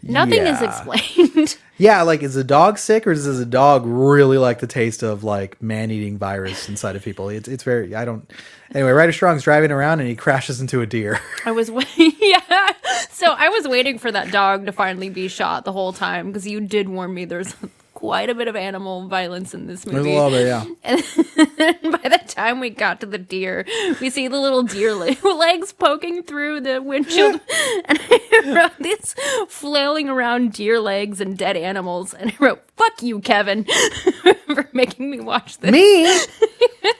Nothing is Yeah. explained. Yeah, like, is the dog sick, or does the dog really like the taste of, like, man-eating virus inside of people? It's very, I don't... Anyway, Ryder Strong's driving around, and he crashes into a deer. I was yeah. So I was waiting for that dog to finally be shot the whole time because you did warn me there's quite a bit of animal violence in this movie. There's a little bit, yeah. And by the time we got to the deer, we see the little deer legs poking through the windshield. And I wrote these flailing around deer legs and dead animals. And I wrote, "Fuck you, Kevin," for making me watch this. Me?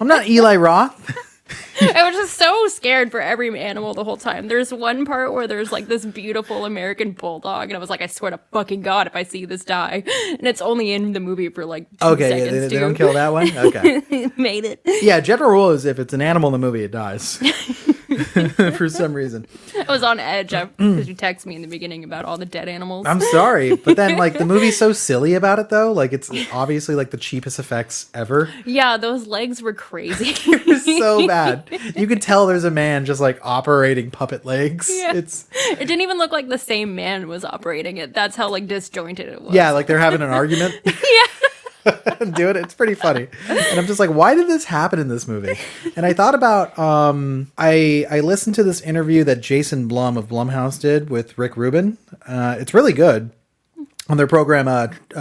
I'm not Eli Roth. I was just so scared for every animal the whole time. There's one part where there's like this beautiful American bulldog, and I was like, I swear to fucking God, if I see this die. And it's only in the movie for like 2 Okay, seconds, they don't kill that one? Okay. Made it. Yeah, general rule is if it's an animal in the movie, it dies. For some reason. I was on edge because you texted me in the beginning about all the dead animals. I'm sorry, but then, like, the movie's so silly about it, though. Like, it's obviously, like, the cheapest effects ever. Yeah, those legs were crazy. It was so bad. You could tell there's a man just, like, operating puppet legs. Yeah. It's... It didn't even look like the same man was operating it. That's how, like, disjointed it was. Yeah, like, they're having an argument. Yeah. Dude, it's pretty funny. And I'm just like, why did this happen in this movie? And I thought about, I listened to this interview that Jason Blum of Blumhouse did with Rick Rubin. It's really good, on their program,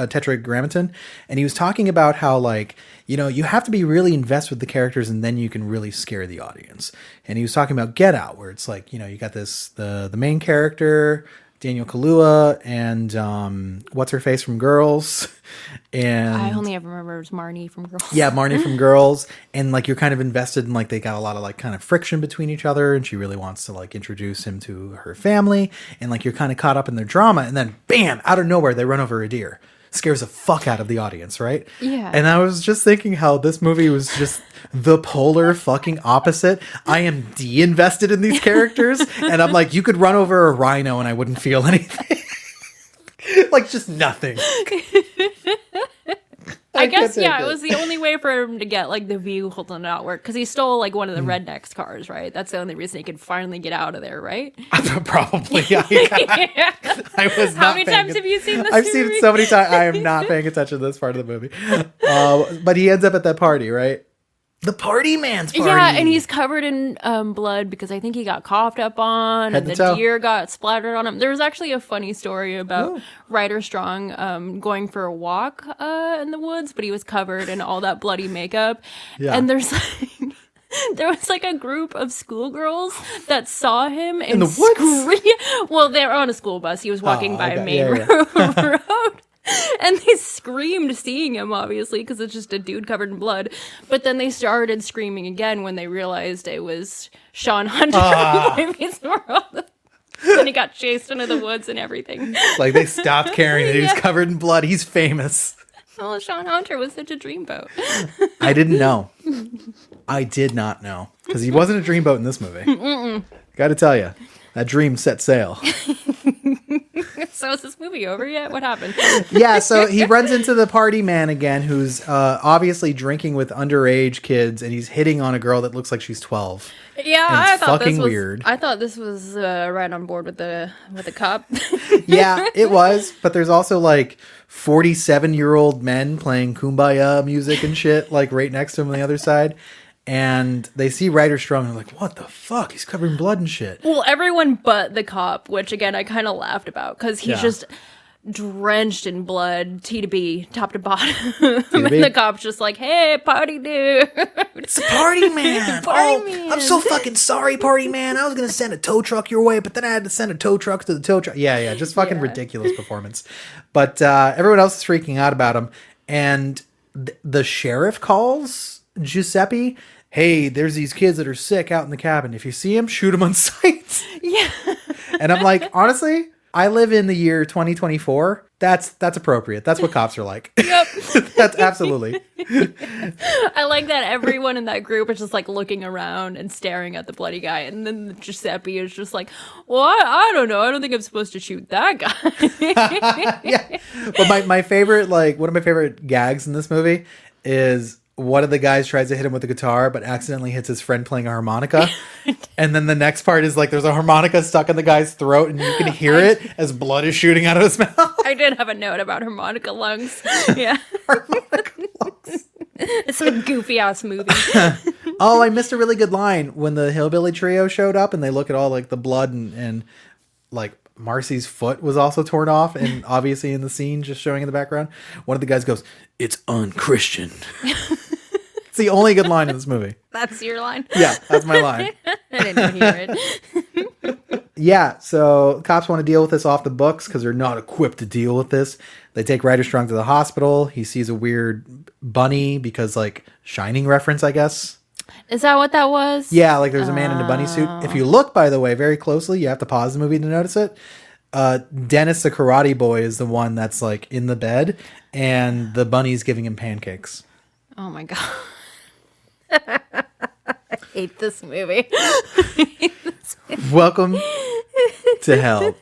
Tetragrammaton. And he was talking about how, like, you know, you have to be really invested with the characters and then you can really scare the audience. And he was talking about Get Out, where it's like, you know, you got the main character, Daniel Kaluuya, and what's her face from Girls, and I only ever remember it was Marnie from Girls. Yeah, Marnie from Girls, and like you're kind of invested in, like, they got a lot of like kind of friction between each other, and she really wants to like introduce him to her family, and like you're kind of caught up in their drama, and then bam, out of nowhere they run over a deer. Scares the fuck out of the audience, right? Yeah. And I was just thinking how this movie was just the polar fucking opposite. I am de-invested in these characters, and I'm like, you could run over a rhino and I wouldn't feel anything. Like, just nothing. I guess, can't yeah, take it was the only way for him to get, like, the vehicle to not work. Because he stole, like, one of the rednecks cars, right? That's the only reason he could finally get out of there, right? Probably. Yeah. I was not How many times have you seen this I've movie? seen it so many times. I am not paying attention to this part of the movie. But he ends up at that party, right? The party man's party. Yeah, and he's covered in blood because I think he got coughed up on, Head and to the toe. deer got splattered on him. There was actually a funny story about Ryder Strong going for a walk in the woods, but he was covered in all that bloody makeup. Yeah. And there's like... There was like a group of schoolgirls that saw him In the woods? Well, they were on a school bus. He was walking by a okay. main Yeah. road. And they screamed seeing him, obviously, because it's just a dude covered in blood. But then they started screaming again when they realized it was Sean Hunter from Boy Meets World. Then he got chased into the woods and everything. Like, they stopped caring that he was Yeah. covered in blood. He's famous. Oh, Sean Hunter was such a dreamboat. I didn't know. I did not know. Because he wasn't a dreamboat in this movie. Got to tell you, that dream set sail. So is this movie over yet? What happened? Yeah, so he runs into the party man again, who's obviously drinking with underage kids, and he's hitting on a girl that looks like she's 12. Yeah, And I it's thought fucking this was weird. I thought this was right on board with the cop. Yeah, it was, but there's also like 47-year-old men playing Kumbaya music and shit, like right next to him on the other side. And they see Ryder Strong and they're like, what the fuck? He's covered in blood and shit. Well, everyone but the cop, which again I kind of laughed about because he's Yeah. just drenched in blood, T to B, top to bottom. to B? And the cop's just like, "Hey, party dude." It's a party man. Party man. I'm so fucking sorry, party man. I was going to send a tow truck your way, but then I had to send a tow truck to the tow truck. Yeah, just fucking Yeah. ridiculous performance. But everyone else is freaking out about him. And the sheriff calls Giuseppe. Hey, there's these kids that are sick out in the cabin. If you see them, shoot them on sight. Yeah. And I'm like, honestly, I live in the year 2024. That's appropriate. That's what cops are like. Yep. That's absolutely. I like that everyone in that group is just like looking around and staring at the bloody guy, and then Giuseppe is just like, "Well, I don't know. I don't think I'm supposed to shoot that guy." Yeah. But my favorite, like, one of my favorite gags in this movie is one of the guys tries to hit him with a guitar, but accidentally hits his friend playing a harmonica. And then the next part is like there's a harmonica stuck in the guy's throat, and you can hear it as blood is shooting out of his mouth. I did have a note about harmonica lungs. Yeah. Harmonica lungs. It's a goofy ass movie. Oh, I missed a really good line when the hillbilly trio showed up, and they look at all like the blood and like Marcy's foot was also torn off, and obviously in the scene just showing in the background, one of the guys goes, "It's unchristian." It's the only good line in this movie. That's your line? Yeah, that's my line. I didn't hear it. Yeah, so cops want to deal with this off the books because they're not equipped to deal with this. They take Ryder Strong to the hospital. He sees a weird bunny because, like, Shining reference, I guess. Is that what that was? Yeah, like there's a man in a bunny suit. If you look, by the way, very closely, you have to pause the movie to notice it. Dennis the karate boy is the one that's, like, in the bed, and the bunny's giving him pancakes. Oh, my God. I hate this movie. Welcome to hell.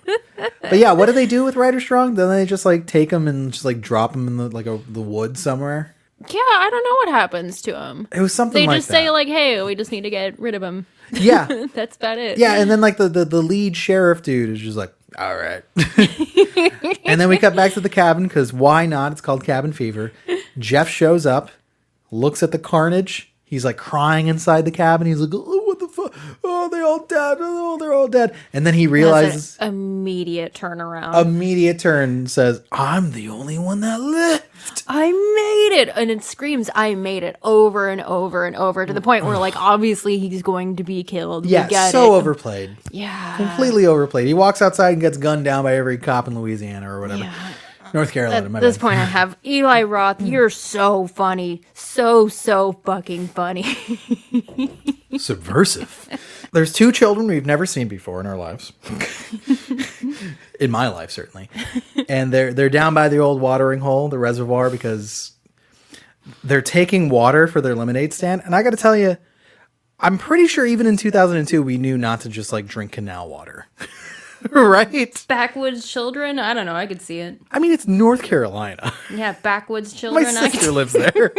But yeah, what do they do with Ryder Strong? Then they just like take him and just like drop him in the woods somewhere. Yeah, I don't know what happens to him. It was something They like just that. say like, "Hey, we just need to get rid of him." Yeah. That's about it. Yeah, and then like the lead sheriff dude is just like, all right. And then we cut back to the cabin because why not? It's called Cabin Fever. Jeff shows up, looks at the carnage. He's like crying inside the cabin. He's like, oh, what the fuck? Oh, they're all dead. Oh, they're all dead. And then he realizes... Immediate turnaround. Immediate turn says, I'm the only one that lived. I made it. And it screams, I made it over and over and over to the point where like, obviously he's going to be killed. Yeah, We get so it. overplayed. Yeah. Completely overplayed. He walks outside and gets gunned down by every cop in Louisiana or whatever. Yeah. North Carolina. At this point, I have Eli Roth. You're so funny. So fucking funny. Subversive. There's two children we've never seen before in our lives. In my life, certainly. And they're down by the old watering hole, the reservoir, because they're taking water for their lemonade stand. And I got to tell you, I'm pretty sure even in 2002, we knew not to just like drink canal water. Right? Backwoods children? I don't know. I could see it. I mean, it's North Carolina. Yeah, backwoods children. My sister lives there.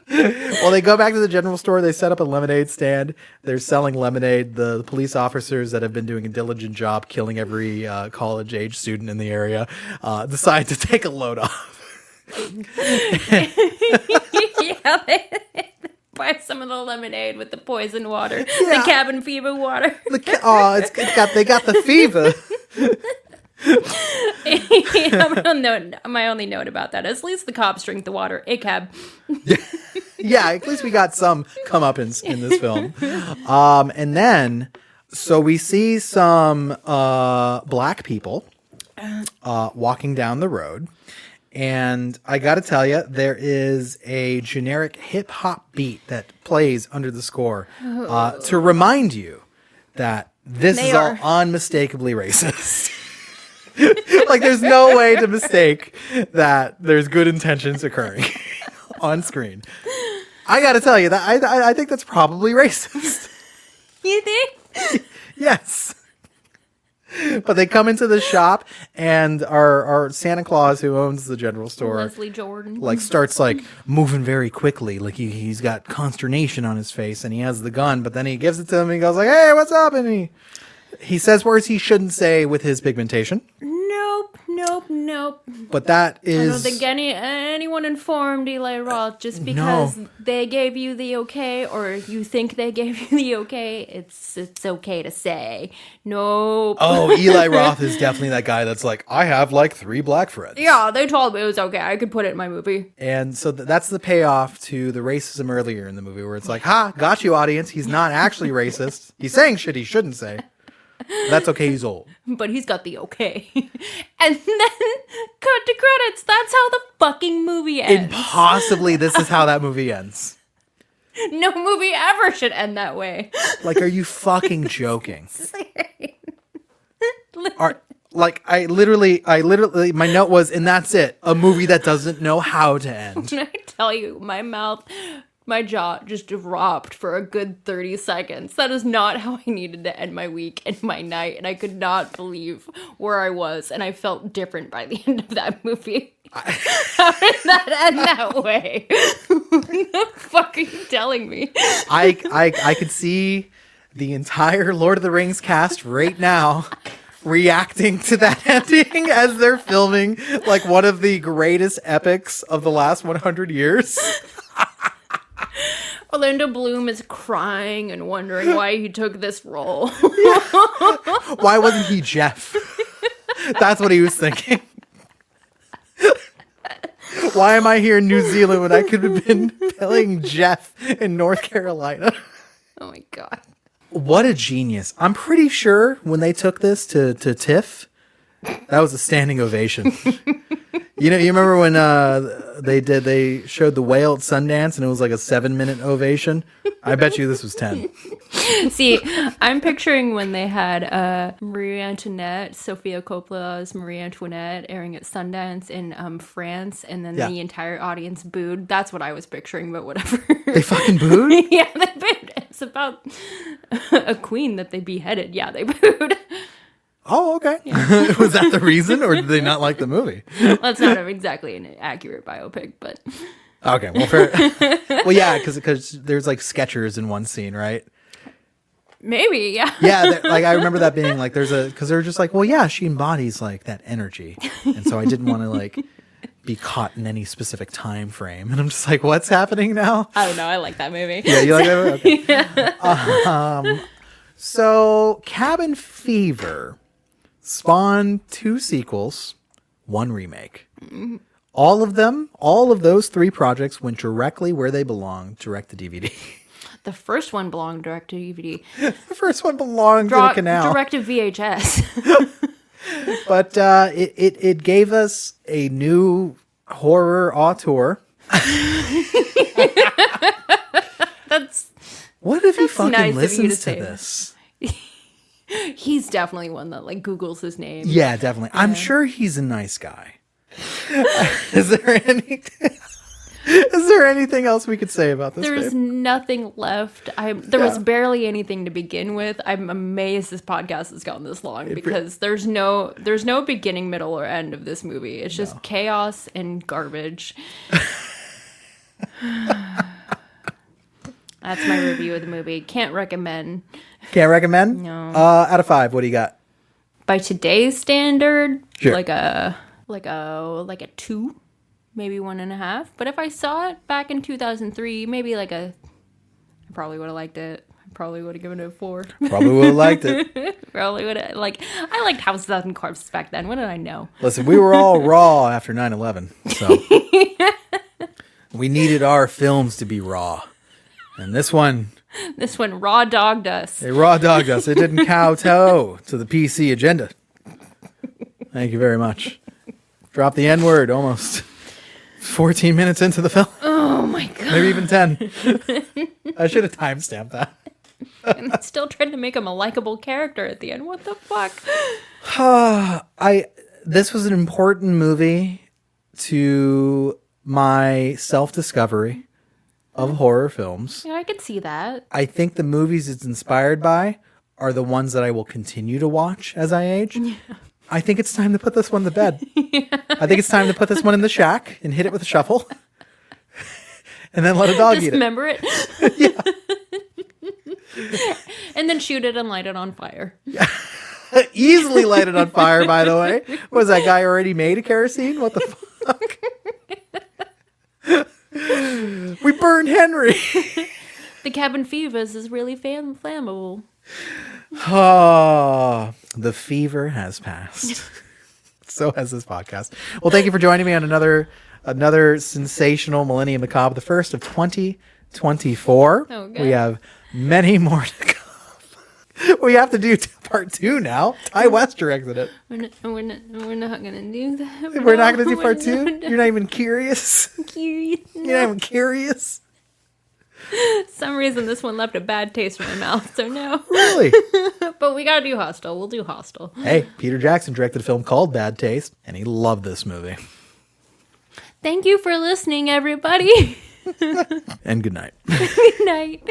Well, they go back to the general store. They set up a lemonade stand. They're selling lemonade. The police officers that have been doing a diligent job killing every college-age student in the area decide to take a load off. Yeah, they buy some of the lemonade with the poison water, Yeah. the cabin fever water. They got the fever. My only note about that is at least the cops drink the water. A cab. Yeah, at least we got some comeuppance in this film. And then, so we see some black people walking down the road. And I got to tell you, there is a generic hip hop beat that plays under the score to remind you that this is all unmistakably racist. Like, there's no way to mistake that there's good intentions occurring on screen. I got to tell you that I think that's probably racist. You think? Yes. But they come into the shop, and our Santa Claus, who owns the general store, Leslie Jordan, like starts like moving very quickly, like he's got consternation on his face, and he has the gun, but then he gives it to him, and he goes like, "Hey, what's up?" And he says words he shouldn't say with his pigmentation. Nope. But that I don't is... think anyone informed Eli Roth just because they gave you the okay, or you think they gave you the okay. It's okay to say. Nope. Oh, Eli Roth is definitely that guy that's like, I have like 3 black friends. Yeah, they told me it was okay. I could put it in my movie. And so that's the payoff to the racism earlier in the movie, where it's like, ha, got you, audience. He's not actually racist. He's saying shit he shouldn't say. That's okay, he's old. But he's got the okay. And then cut to credits. That's how the fucking movie ends. Impossibly, this is how that movie ends. No movie ever should end that way. Like, are you fucking joking? I literally, my note was, and that's it. A movie that doesn't know how to end. Can I tell you, my jaw just dropped for a good 30 seconds. That is not how I needed to end my week and my night, and I could not believe where I was, and I felt different by the end of that movie. How did that end that way? What the fuck are you telling me? I could see the entire Lord of the Rings cast right now reacting to that ending as they're filming like one of the greatest epics of the last 100 years. Orlando Bloom is crying and wondering why he took this role. Why wasn't he Jeff? That's what he was thinking. Why am I here in New Zealand when I could have been playing Jeff in North Carolina? Oh my God. What a genius. I'm pretty sure when they took this to TIFF, that was a standing ovation. You remember when they showed The Whale at Sundance and it was like a 7-minute ovation? I bet you this was 10. See, I'm picturing when they had Marie Antoinette, Sofia Coppola's Marie Antoinette airing at Sundance in France, and then the entire audience booed. That's what I was picturing, but whatever. They fucking booed? Yeah, they booed. It's about a queen that they beheaded. Yeah, they booed. Oh, okay. Yeah. Was that the reason, or did they not like the movie? That's not exactly an accurate biopic, but... Okay, well, fair. Well, yeah, because there's like Skechers in one scene, right? Maybe, yeah. Yeah, like I remember that being like because they're just like, well, yeah, she embodies like that energy, and so I didn't want to like be caught in any specific time frame, and I'm just like, what's happening now? I don't know. I like that movie. Yeah, you like that movie? Okay. Yeah. So Cabin Fever spawned 2 sequels, 1 remake. Mm-hmm. All of those 3 projects went directly where they belong, direct to DVD. The first one belonged direct to DVD. The first one belonged to the canal. Direct to VHS. But it gave us a new horror auteur. What if he fucking nice listens to this? He's definitely one that like Googles his name. Yeah, definitely. Yeah. I'm sure he's a nice guy. Is there anything else we could say about this? There's nothing left. There was barely anything to begin with. I'm amazed this podcast has gone this long because there's no beginning, middle, or end of this movie. It's just chaos and garbage. That's my review of the movie. Can't recommend. Can't recommend? No. Out of 5, what do you got? By today's standard, sure. like a 2, maybe 1.5. But if I saw it back in 2003, maybe I probably would have liked it. I probably would have given it a 4. Probably would have liked it. Probably would have I liked Houses and Corpses back then. What did I know? Listen, we were all raw after 9/11, so we needed our films to be raw. And this one raw dogged us. It raw dogged us. It didn't kowtow to the PC agenda. Thank you very much. Drop the N-word almost 14 minutes into the film. Oh my God. Maybe even 10. I should have timestamped that. And they still tried to make him a likable character at the end. What the fuck? This was an important movie to my self-discovery of horror films. Yeah, I could see that. I think the movies it's inspired by are the ones that I will continue to watch as I age. Yeah. I think it's time to put this one to bed. Yeah. I think it's time to put this one in the shack and hit it with a shovel. And then let a dog eat it. Dismember it. Yeah. And then shoot it and light it on fire. Yeah. Easily light it on fire, by the way. Was that guy already made a kerosene? What the fuck? We burned Henry. The cabin fever is really flammable. Oh, the fever has passed. So has this podcast. Well, thank you for joining me on another sensational Millennia Macabre, the first of 2024. Okay. We have many more to come. We have to do part 2 now. Ty West directed it. We're not going to do that. We're not going to do part 2? You're not even curious? You're not even curious? Some reason this one left a bad taste in my mouth, so no. Really? But we gotta do Hostel. We'll do Hostel. Hey, Peter Jackson directed a film called Bad Taste, and he loved this movie. Thank you for listening, everybody. And good night. Good night.